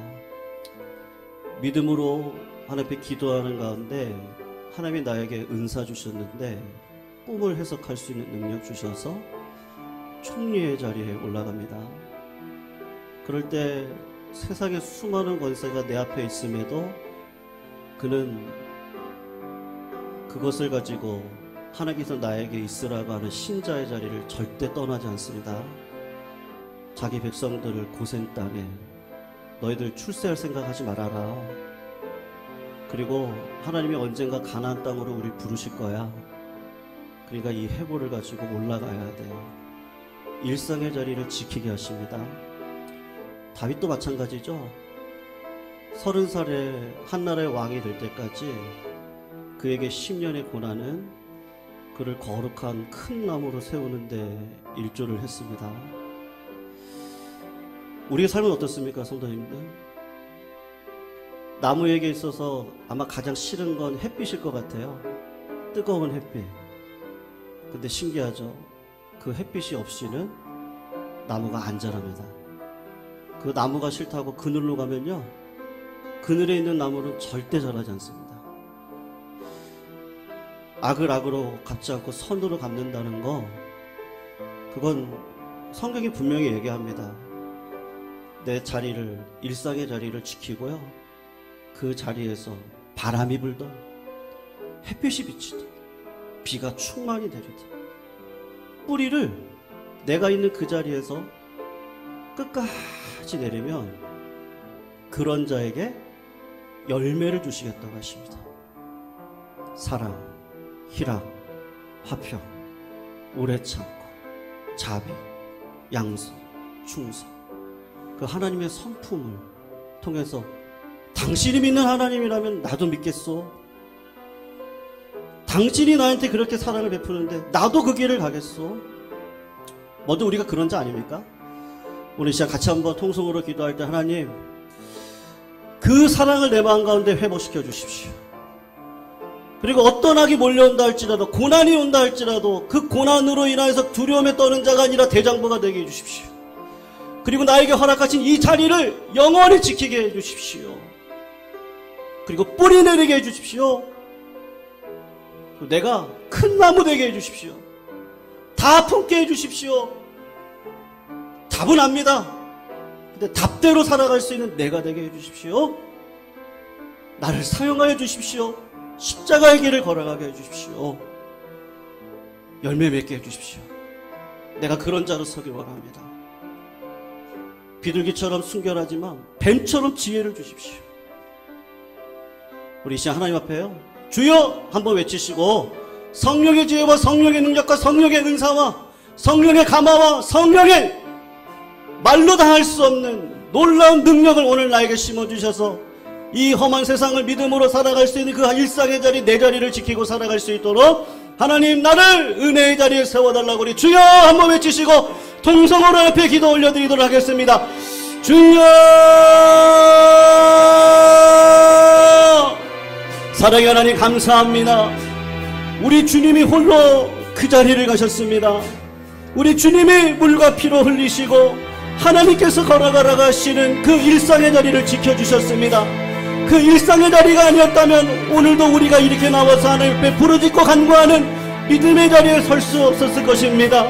믿음으로 하나님 앞에 기도하는 가운데 하나님이 나에게 은사 주셨는데, 꿈을 해석할 수 있는 능력 주셔서 총리의 자리에 올라갑니다. 그럴 때 세상의 수많은 권세가 내 앞에 있음에도 그는 그것을 가지고 하나님께서 나에게 있으라고 하는 신자의 자리를 절대 떠나지 않습니다. 자기 백성들을 고센 땅에 너희들 출세할 생각하지 말아라. 그리고 하나님이 언젠가 가나안 땅으로 우리 부르실 거야. 그러니까 이 해보를 가지고 올라가야 돼요. 일상의 자리를 지키게 하십니다. 다윗도 마찬가지죠. 30살에 한나라의 왕이 될 때까지 그에게 10년의 고난은 그를 거룩한 큰 나무로 세우는데 일조를 했습니다. 우리의 삶은 어떻습니까, 성도님들? 나무에게 있어서 아마 가장 싫은 건 햇빛일 것 같아요. 뜨거운 햇빛. 근데 신기하죠. 그 햇빛이 없이는 나무가 안 자랍니다. 그 나무가 싫다고 그늘로 가면요, 그늘에 있는 나무는 절대 자라지 않습니다. 악을 악으로 갚지 않고 선으로 갚는다는 거, 그건 성경이 분명히 얘기합니다. 내 자리를, 일상의 자리를 지키고요, 그 자리에서 바람이 불던, 햇빛이 비치던, 비가 충만히 내리던, 뿌리를 내가 있는 그 자리에서 끝까지 내리면 그런 자에게 열매를 주시겠다고 하십니다. 사랑, 희락, 화평, 오래 참고, 자비, 양선, 충성, 그 하나님의 성품을 통해서 당신이 믿는 하나님이라면 나도 믿겠소. 당신이 나한테 그렇게 사랑을 베푸는데 나도 그 길을 가겠소. 모두 우리가 그런 자 아닙니까? 오늘 시간 같이 한번 통성으로 기도할 때 하나님 그 사랑을 내 마음 가운데 회복시켜 주십시오. 그리고 어떤 악이 몰려온다 할지라도, 고난이 온다 할지라도 그 고난으로 인하여서 두려움에 떠는 자가 아니라 대장부가 되게 해주십시오. 그리고 나에게 허락하신 이 자리를 영원히 지키게 해주십시오. 그리고 뿌리 내리게 해주십시오. 그리고 내가 큰 나무 되게 해주십시오. 다 품게 해주십시오. 답은 압니다. 근데 답대로 살아갈 수 있는 내가 되게 해주십시오. 나를 사용하여 주십시오. 십자가의 길을 걸어가게 해주십시오. 열매 맺게 해주십시오. 내가 그런 자로 서길 원합니다. 비둘기처럼 순결하지만 뱀처럼 지혜를 주십시오. 우리 이 시간 하나님 앞에요, 주여 한번 외치시고 성령의 지혜와 성령의 능력과 성령의 은사와 성령의 감화와 성령의 말로 다 할 수 없는 놀라운 능력을 오늘 나에게 심어주셔서 이 험한 세상을 믿음으로 살아갈 수 있는 그 일상의 자리, 내 자리를 지키고 살아갈 수 있도록 하나님 나를 은혜의 자리에 세워달라고 우리 주여 한번 외치시고 통성으로 앞에 기도 올려드리도록 하겠습니다. 주여, 사랑의 하나님 감사합니다. 우리 주님이 홀로 그 자리를 가셨습니다. 우리 주님이 물과 피로 흘리시고 하나님께서 걸어가라 가시는 그 일상의 자리를 지켜주셨습니다. 그 일상의 자리가 아니었다면 오늘도 우리가 이렇게 나와서 하나님 앞에 부르짖고 간구하는 믿음의 자리에 설 수 없었을 것입니다.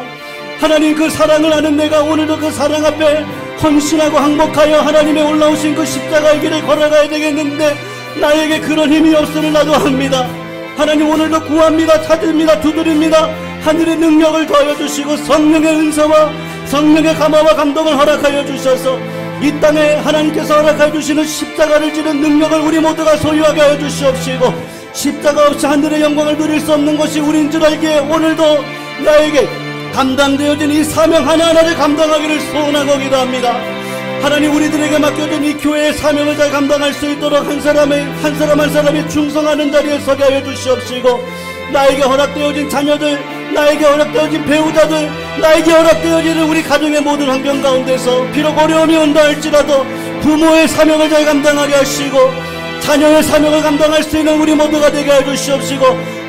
하나님 그 사랑을 아는 내가 오늘도 그 사랑 앞에 헌신하고 항복하여 하나님의 올라오신 그 십자가의 길을 걸어가야 되겠는데 나에게 그런 힘이 없음을 나도 합니다. 하나님 오늘도 구합니다. 찾습니다. 두드립니다. 하늘의 능력을 더하여 주시고 성령의 은사와 성령의 감화와 감동을 허락하여 주셔서 이 땅에 하나님께서 허락하여 주시는 십자가를 지는 능력을 우리 모두가 소유하게 하여 주시옵시고 십자가 없이 하늘의 영광을 누릴 수 없는 것이 우리인 줄 알기에 오늘도 나에게 감당되어진 이 사명 하나하나를 감당하기를 소원하고 기도합니다. 하나님 우리들에게 맡겨진 이 교회의 사명을 잘 감당할 수 있도록 한 사람 한 사람이 충성하는 자리에 서게 하여 주시옵시고 나에게 허락되어진 자녀들, 나에게 허락되어진 배우자들, 나에게 허락되어지는 우리 가정의 모든 환경 가운데서 비록 어려움이 온다 할지라도 부모의 사명을 잘 감당하게 하시고 자녀의 사명을 감당할 수 있는 우리 모두가 되게 해주시옵시고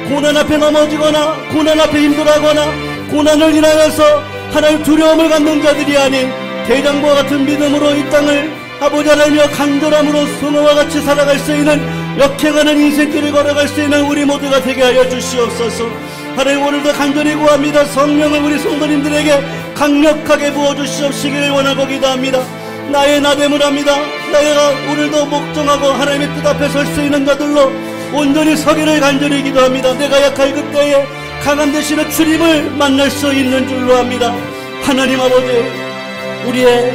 고난 앞에 넘어지거나 고난 앞에 힘들어하거나 고난을 인하여서 하나님 두려움을 갖는 자들이 아닌 대장부와 같은 믿음으로 이 땅을 아버지 하나님이여 간절함으로 성호와 같이 살아갈 수 있는 역행하는 인생길을 걸어갈 수 있는 우리 모두가 되게 하여 주시옵소서. 하나님 오늘도 간절히 구합니다. 성령을 우리 성도님들에게 강력하게 부어주시옵시기를 원하고 기도합니다. 나의 나됨을 합니다. 내가 오늘도 목정하고 하나님의 뜻 앞에 설 수 있는 자들로 온전히 서기를 간절히 기도합니다. 내가 약할 그때에 강함 되시는 주님을 만날 수 있는 줄로 합니다. 하나님 아버지, 우리의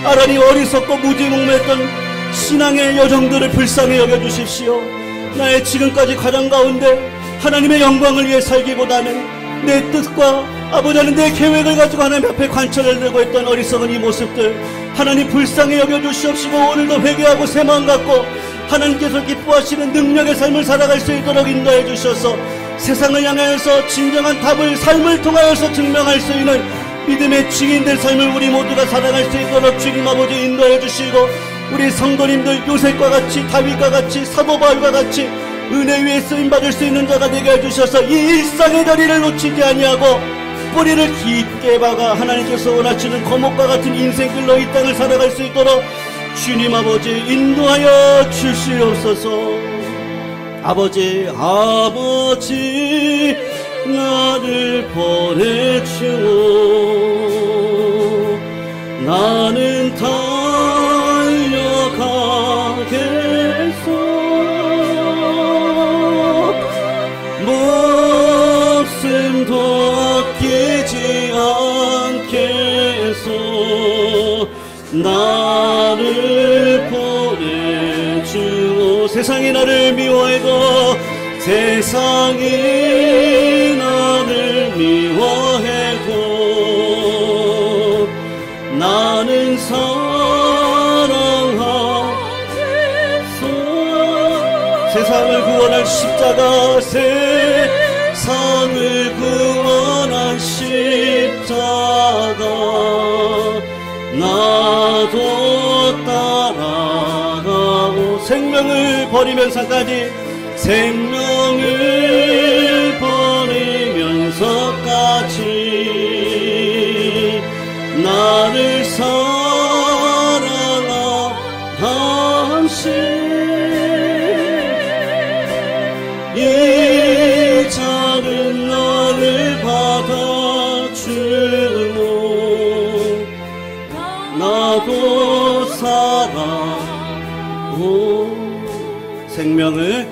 아라리 어리석고 무지몽매했던 신앙의 여정들을 불쌍히 여겨주십시오. 나의 지금까지 과정 가운데 하나님의 영광을 위해 살기보다는 내 뜻과 아버지 하나님 내 계획을 가지고 하나님 앞에 관철을 들고 했던 어리석은 이 모습들 하나님 불쌍히 여겨주시옵시고 오늘도 회개하고 새 마음 갖고 하나님께서 기뻐하시는 능력의 삶을 살아갈 수 있도록 인도해 주셔서 세상을 향하여서 진정한 답을 삶을 통하여서 증명할 수 있는 믿음의 증인된 삶을 우리 모두가 살아갈 수 있도록 주님 아버지 인도해 주시고 우리 성도님들 요셉과 같이 다윗과 같이 사도 바울과 같이 은혜 위에 쓰임받을 수 있는 자가 되게 해주셔서 이 일상의 자리를 놓치지 아니하고 뿌리를 깊게 박아 하나님께서 원하시는 거목과 같은 인생길로 이 땅을 살아갈 수 있도록 주님 아버지 인도하여 주시옵소서. 아버지 나를 보내주오. 나는 달려가겠소. 목숨도 아끼지 않겠소. 나를 보내주오. 세상이 나를 미워해도 세상이 나를 미워해도 나는 사랑하소. 세상을 구원할 십자가, 세상을 구원할 십자가, 나도 따라가고 생명을 버리면서까지, 생명을 버리면서까지 나를 사랑하신 이 작은 나를 받아주고 나도 사랑하고 생명을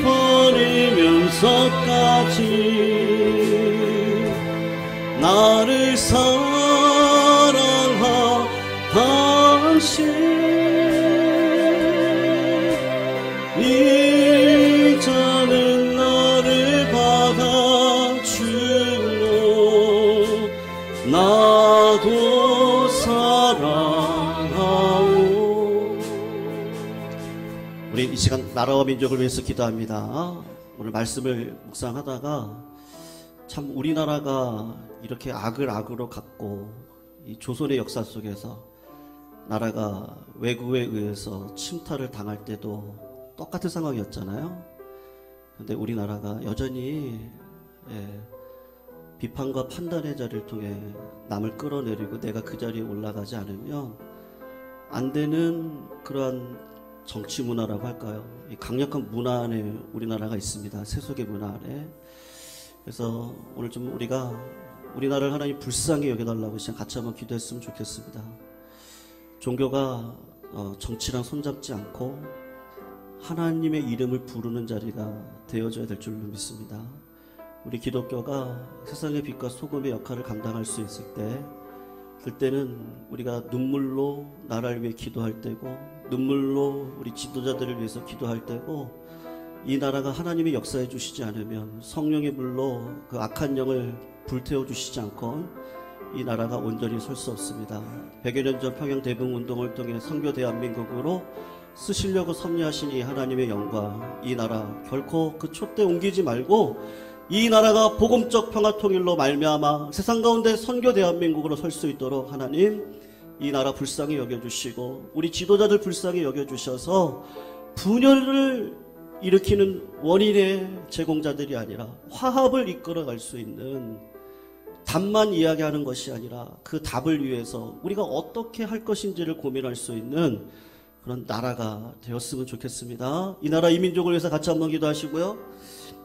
버리면서까지 나를 사랑하신 이 작은 나를 받아주고 나도 사랑하오. 우리 이 시간 나라와 민족을 위해서 기도합니다. 오늘 말씀을 묵상하다가 참 우리나라가 이렇게 악을 악으로 갖고 이 조선의 역사 속에서 나라가 외국에 의해서 침탈을 당할 때도 똑같은 상황이었잖아요. 그런데 우리나라가 여전히 비판과 판단의 자리를 통해 남을 끌어내리고 내가 그 자리에 올라가지 않으면 안 되는 그러한 정치 문화라고 할까요? 이 강력한 문화 안에 우리나라가 있습니다. 세속의 문화 안에. 그래서 오늘 좀 우리나라를 하나님 불쌍히 여겨달라고 시간 같이 한번 기도했으면 좋겠습니다. 종교가 정치랑 손잡지 않고 하나님의 이름을 부르는 자리가 되어져야 될 줄로 믿습니다. 우리 기독교가 세상의 빛과 소금의 역할을 감당할 수 있을 때, 그때는 우리가 눈물로 나라를 위해 기도할 때고, 눈물로 우리 지도자들을 위해서 기도할 때고, 이 나라가 하나님이 역사해 주시지 않으면 성령의 불로 그 악한 영을 불태워 주시지 않고 이 나라가 온전히 설 수 없습니다. 100여 년 전 평양 대붕운동을 통해 선교 대한민국으로 쓰시려고 섭리하신 이 하나님의 영광, 이 나라 결코 그 촛대 옮기지 말고 이 나라가 복음적 평화통일로 말미암아 세상 가운데 선교 대한민국으로 설 수 있도록 하나님 이 나라 불쌍히 여겨주시고 우리 지도자들 불쌍히 여겨주셔서 분열을 일으키는 원인의 제공자들이 아니라 화합을 이끌어갈 수 있는, 답만 이야기하는 것이 아니라 그 답을 위해서 우리가 어떻게 할 것인지를 고민할 수 있는 그런 나라가 되었으면 좋겠습니다. 이 나라 이 민족을 위해서 같이 한번 기도하시고요.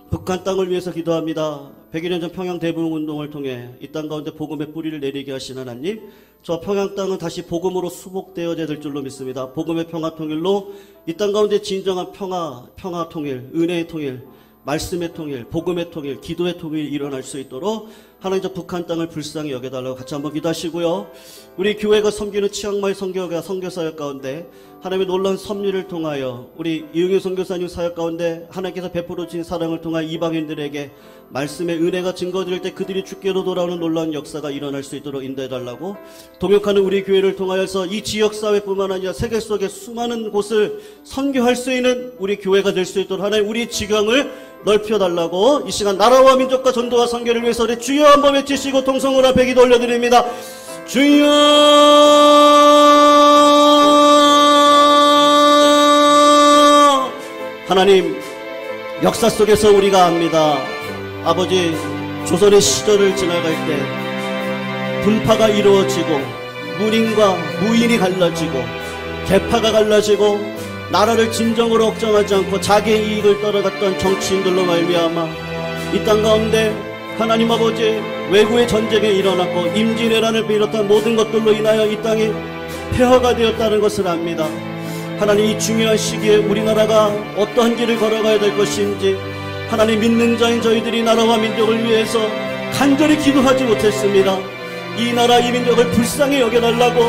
북한 땅을 위해서 기도합니다. 100여 년 전 평양 대붕운동을 통해 이 땅 가운데 복음의 뿌리를 내리게 하신 하나님, 저 평양 땅은 다시 복음으로 수복되어야 될 줄로 믿습니다. 복음의 평화 통일로 이 땅 가운데 진정한 평화 통일, 은혜의 통일, 말씀의 통일, 복음의 통일, 기도의 통일이 일어날 수 있도록 하나님 저 북한 땅을 불쌍히 여겨달라고 같이 한번 기도하시고요. 우리 교회가 섬기는 치앙마이 선교사역 가운데 하나님의 놀라운 섭리를 통하여 우리 이응희 선교사님 사역 가운데 하나님께서 베풀어 주신 사랑을 통하여 이방인들에게 말씀의 은혜가 증거될 때 그들이 주께로 돌아오는 놀라운 역사가 일어날 수 있도록 인도해달라고, 동역하는 우리 교회를 통하여서 이 지역사회뿐만 아니라 세계 속의 수많은 곳을 선교할 수 있는 우리 교회가 될 수 있도록 하나님 우리 지경을 넓혀달라고, 이 시간 나라와 민족과 전도와 선교를 위해서 우리 주여 한번 외치시고 통성으로 앞에 기도 올려드립니다. 주여 하나님, 역사 속에서 우리가 압니다. 아버지, 조선의 시절을 지나갈 때 분파가 이루어지고 문인과 무인이 갈라지고 계파가 갈라지고 나라를 진정으로 걱정하지 않고 자기의 이익을 따라갔던 정치인들로 말미암아 이 땅 가운데 하나님 아버지 외구의 전쟁이 일어났고 임진왜란을 비롯한 모든 것들로 인하여 이 땅이 폐허가 되었다는 것을 압니다. 하나님, 이 중요한 시기에 우리나라가 어떠한 길을 걸어가야 될 것인지 하나님 믿는 자인 저희들이 나라와 민족을 위해서 간절히 기도하지 못했습니다. 이 나라 이 민족을 불쌍히 여겨달라고,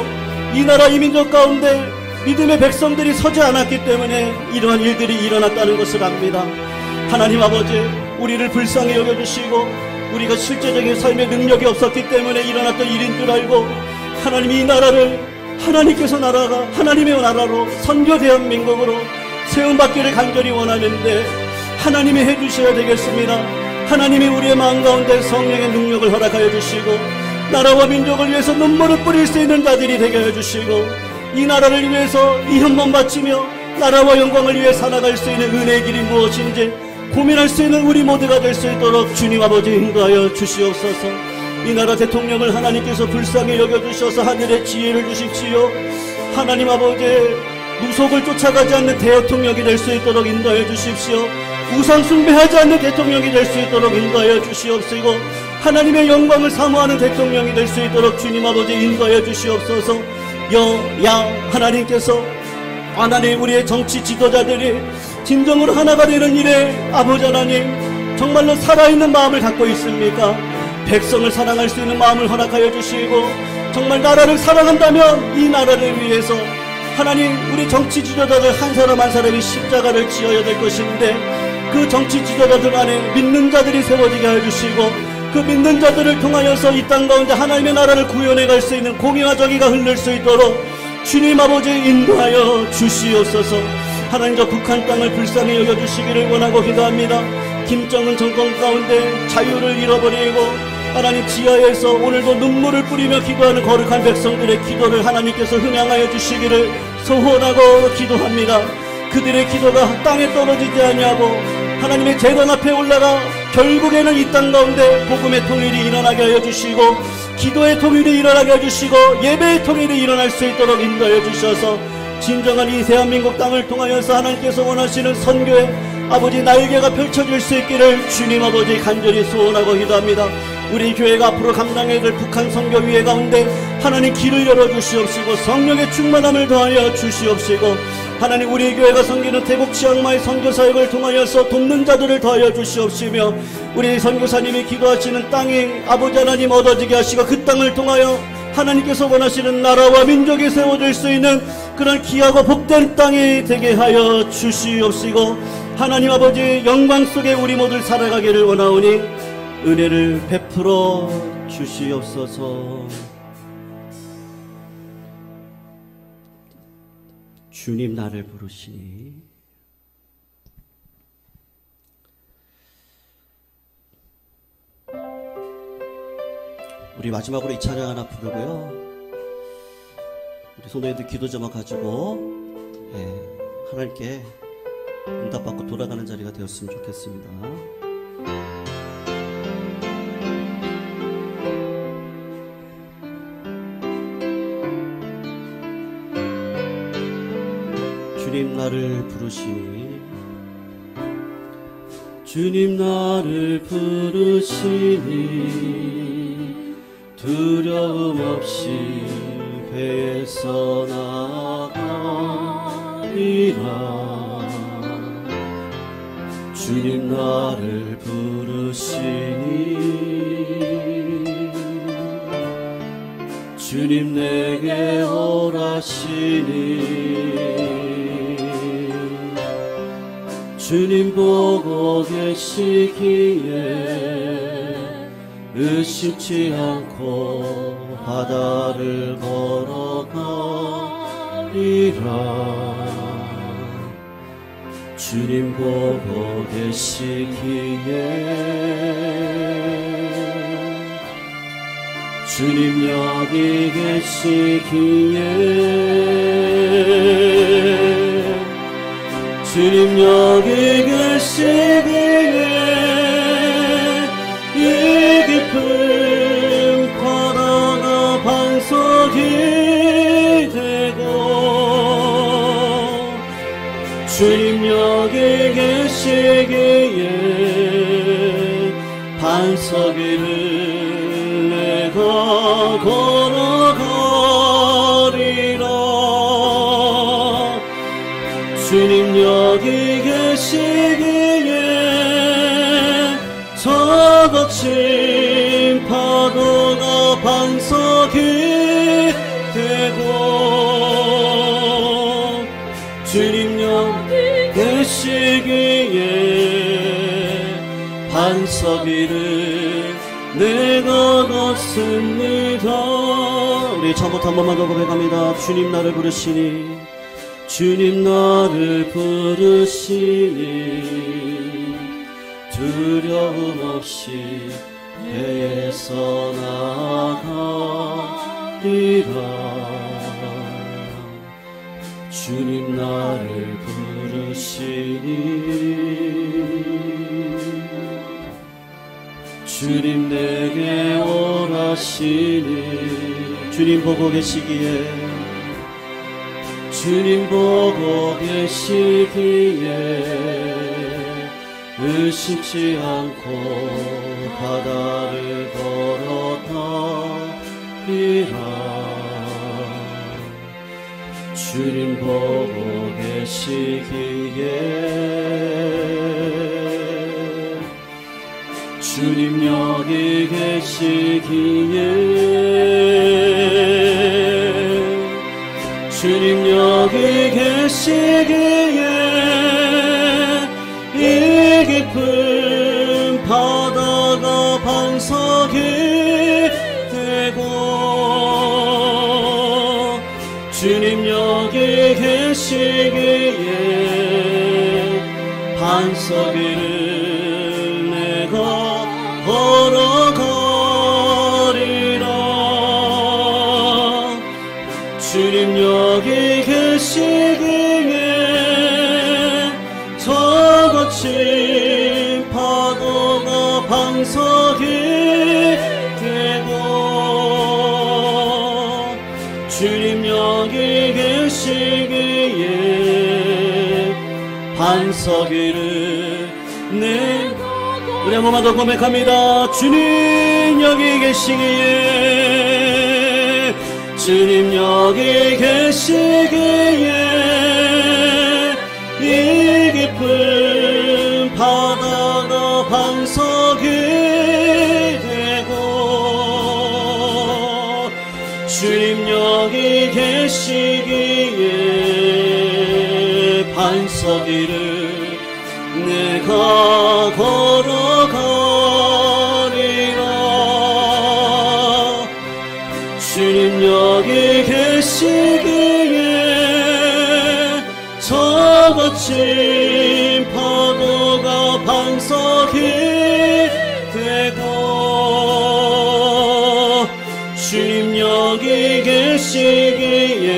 이 나라 이 민족 가운데 믿음의 백성들이 서지 않았기 때문에 이러한 일들이 일어났다는 것을 압니다. 하나님 아버지, 우리를 불쌍히 여겨주시고 우리가 실제적인 삶의 능력이 없었기 때문에 일어났던 일인 줄 알고 하나님 이 나라를 하나님께서 나라가 하나님의 나라로 선교 대한민국으로 세움받기를 간절히 원하는데 하나님이 해주셔야 되겠습니다. 하나님이 우리의 마음 가운데 성령의 능력을 허락하여 주시고 나라와 민족을 위해서 눈물을 뿌릴 수 있는 자들이 되게 해주시고 이 나라를 위해서 이 헌문 바치며 나라와 영광을 위해 살아갈 수 있는 은혜의 길이 무엇인지 고민할 수 있는 우리 모두가 될 수 있도록 주님 아버지 인도하여 주시옵소서. 이 나라 대통령을 하나님께서 불쌍히 여겨주셔서 하늘의 지혜를 주십시오. 하나님 아버지, 무속을 쫓아가지 않는 대통령이 될 수 있도록 인도하여 주십시오. 우상 숭배하지 않는 대통령이 될 수 있도록 인도하여 주시옵시고 하나님의 영광을 사모하는 대통령이 될 수 있도록 주님 아버지 인도하여 주시옵소서. 여야 하나님께서 하나님 우리의 정치 지도자들이 진정으로 하나가 되는 일에 아버지 하나님 정말로 살아있는 마음을 갖고 있습니까? 백성을 사랑할 수 있는 마음을 허락하여 주시고 정말 나라를 사랑한다면 이 나라를 위해서 하나님 우리 정치 지도자들 한 사람 한 사람이 십자가를 지어야 될 것인데 그 정치 지도자들 안에 믿는 자들이 세워지게 해주시고 그 믿는 자들을 통하여서 이 땅 가운데 하나님의 나라를 구현해 갈 수 있는 공의와 정의가 흐를 수 있도록 주님 아버지 인도하여 주시옵소서. 하나님 저 북한 땅을 불쌍히 여겨주시기를 원하고 기도합니다. 김정은 정권 가운데 자유를 잃어버리고 하나님 지하에서 오늘도 눈물을 뿌리며 기도하는 거룩한 백성들의 기도를 하나님께서 흥양하여 주시기를 소원하고 기도합니다. 그들의 기도가 땅에 떨어지지 아니하고 하나님의 제단 앞에 올라가 결국에는 이 땅 가운데 복음의 통일이 일어나게 하여 주시고 기도의 통일이 일어나게 해주시고 예배의 통일이 일어날 수 있도록 인도해 주셔서 진정한 이 대한민국 땅을 통하여서 하나님께서 원하시는 선교의 아버지 날개가 펼쳐질 수 있기를 주님 아버지 간절히 소원하고 기도합니다. 우리 교회가 앞으로 감당해야 될 북한 선교 위해 가운데 하나님 길을 열어주시옵시고 성령의 충만함을 더하여 주시옵시고 하나님 우리 교회가 섬기는 태국 치앙마이 선교사역을 통하여서 돕는 자들을 더하여 주시옵시며 우리 선교사님이 기도하시는 땅이 아버지 하나님 얻어지게 하시고 그 땅을 통하여 하나님께서 원하시는 나라와 민족이 세워질 수 있는 그런 귀하고 복된 땅이 되게 하여 주시옵시고 하나님 아버지 영광 속에 우리 모두 살아가기를 원하오니 은혜를 베풀어 주시옵소서. 주님 나를 부르시니 우리 마지막으로 이 찬양 하나 부르고요. 우리 성도님들 기도 제목 가지고 하나님께 응답받고 돌아가는 자리가 되었으면 좋겠습니다. 주님 나를 부르시니 주님 나를 부르시니 두려움 없이 배에서 나가리라. 주님 나를 부르시니 주님 내게 오라시니 주님 보고 계시기에 의심치 않고 바다를 걸어가리라. 주님 보고 계시기에 주님 여기 계시기에 주님 여기 계시기에 이 깊은 바다가 반석이 되고 주님 여기 계시기에 반석 위를 내가 걸어가리라. 주님 여기 계시기에 저 거친 파도가 반석이 되고 반석이를 내가 걷습니다. 우리 처음부터 한 번만 더 고백합니다. 주님 나를 부르시니, 주님 나를 부르시니 두려움 없이 배에서 나가리라. 주님 나를 부르시니, 주님 내게 오라시니, 주님 보고 계시기에, 주님 보고 계시기에 의심치 않고 바다를 걸어가리라. 주님 보고 계시기에, 주님 여기 계시기에, 주님 여기 계시기에 이 깊은 바다가 반석이 되고, 주님 여기 계시기에 반석이를 내가 걸어가리라. 주님 여기 계시기에 저 거친 파도가 반석이 되고, 주님 여기 계시기에 반석이를 내가. 우리 한 번만 더 고백합니다. 주님 여기 계시기에, 주님 여기 계시기에 이 깊은 바다가 반석이 되고, 주님 여기 계시기에 반석이를 내가 걸어가리라. 주님 여기 계시기에 저 거친 파도가 반석이 되고, 주님 여기 계시기에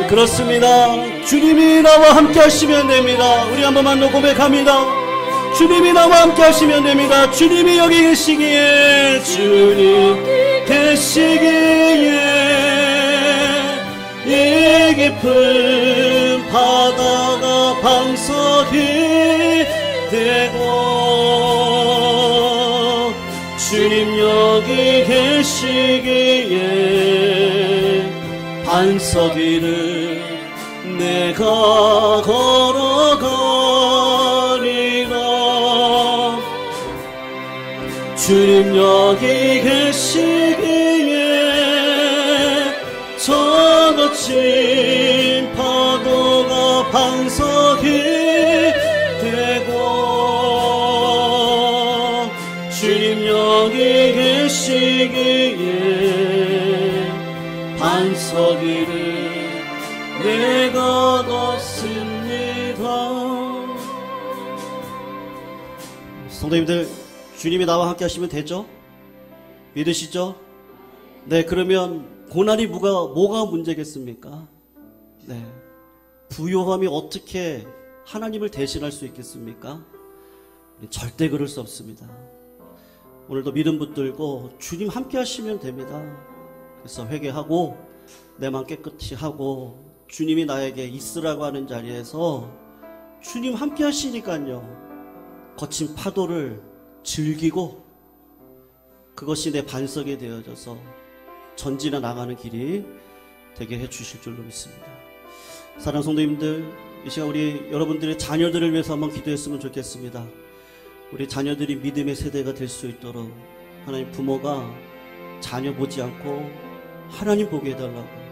그렇습니다. 주님이 나와 함께 하시면 됩니다. 우리 한 번만 더 고백합니다. 주님이 나와 함께 하시면 됩니다. 주님이 여기 계시기에, 주님 계시기에 이 깊은 바다가 반석이 되고, 주님 여기 계시기에 반석이를 내가 걸어가리라. 주님 여기 계시기에 저 거친 파도가 반석이 되고, 주님 여기 계시기에 반석이를 내가 걷습니다. 성도님들, 주님이 나와 함께 하시면 되죠? 믿으시죠? 네, 그러면 고난이 뭐가 문제겠습니까? 네, 부요함이 어떻게 하나님을 대신할 수 있겠습니까? 절대 그럴 수 없습니다. 오늘도 믿음 붙들고 주님 함께 하시면 됩니다. 그래서 회개하고 내 맘 깨끗이 하고 주님이 나에게 있으라고 하는 자리에서 주님 함께 하시니까요, 거친 파도를 즐기고 그것이 내 반석이 되어져서 전진해 나가는 길이 되게 해주실 줄로 믿습니다. 사랑하는 성도님들, 이 시간 우리 여러분들의 자녀들을 위해서 한번 기도했으면 좋겠습니다. 우리 자녀들이 믿음의 세대가 될 수 있도록 하나님, 부모가 자녀 보지 않고 하나님 보게 해달라고,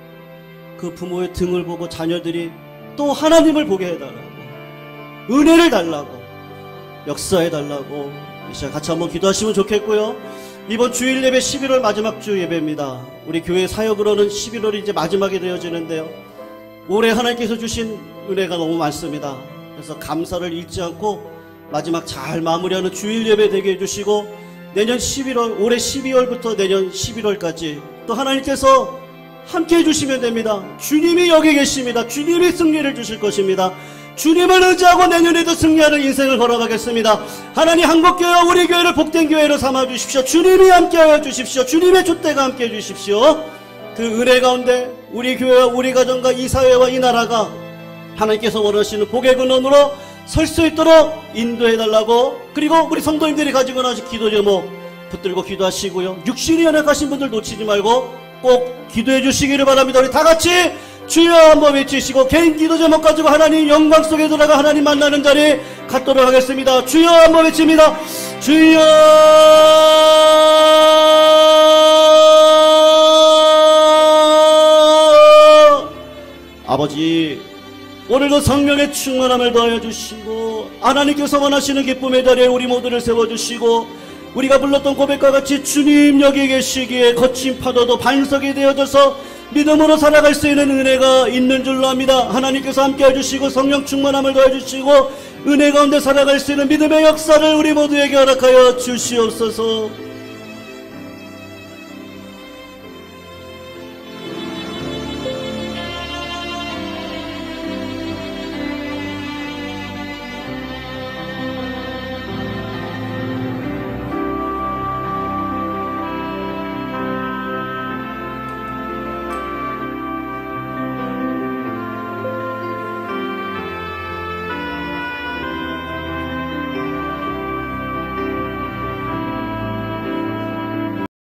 그 부모의 등을 보고 자녀들이 또 하나님을 보게 해달라고, 은혜를 달라고, 역사해달라고 이 시간 같이 한번 기도하시면 좋겠고요. 이번 주일 예배 11월 마지막 주 예배입니다. 우리 교회 사역으로는 11월이 이제 마지막이 되어지는데요. 올해 하나님께서 주신 은혜가 너무 많습니다. 그래서 감사를 잃지 않고 마지막 잘 마무리하는 주일 예배 되게 해주시고, 내년 11월, 올해 12월부터 내년 11월까지 또 하나님께서 함께 해주시면 됩니다. 주님이 여기 계십니다. 주님이 승리를 주실 것입니다. 주님을 의지하고 내년에도 승리하는 인생을 걸어가겠습니다. 하나님 한국교회와 우리 교회를 복된 교회로 삼아주십시오. 주님이 함께하여 주십시오. 주님의 촛대가 함께해 주십시오. 그 은혜 가운데 우리 교회와 우리 가정과 이 사회와 이 나라가 하나님께서 원하시는 복의 근원으로 설 수 있도록 인도해달라고, 그리고 우리 성도님들이 가지고 나신 기도 제목 붙들고 기도하시고요. 육신이 연약하신 분들 놓치지 말고 꼭 기도해 주시기를 바랍니다. 우리 다같이 주여 한번 외치시고 개인 기도 제목 가지고 하나님 영광 속에 들어가 하나님 만나는 자리 갖도록 하겠습니다. 주여 한번 외칩니다. 주여. 아버지, 오늘도 성령의 충만함을 더하여 주시고 하나님께서 원하시는 기쁨의 자리에 우리 모두를 세워주시고, 우리가 불렀던 고백과 같이 주님 여기 계시기에 거친 파도도 반석이 되어져서 믿음으로 살아갈 수 있는 은혜가 있는 줄로 압니다. 하나님께서 함께 해주시고 성령 충만함을 더해주시고 은혜 가운데 살아갈 수 있는 믿음의 역사를 우리 모두에게 허락하여 주시옵소서.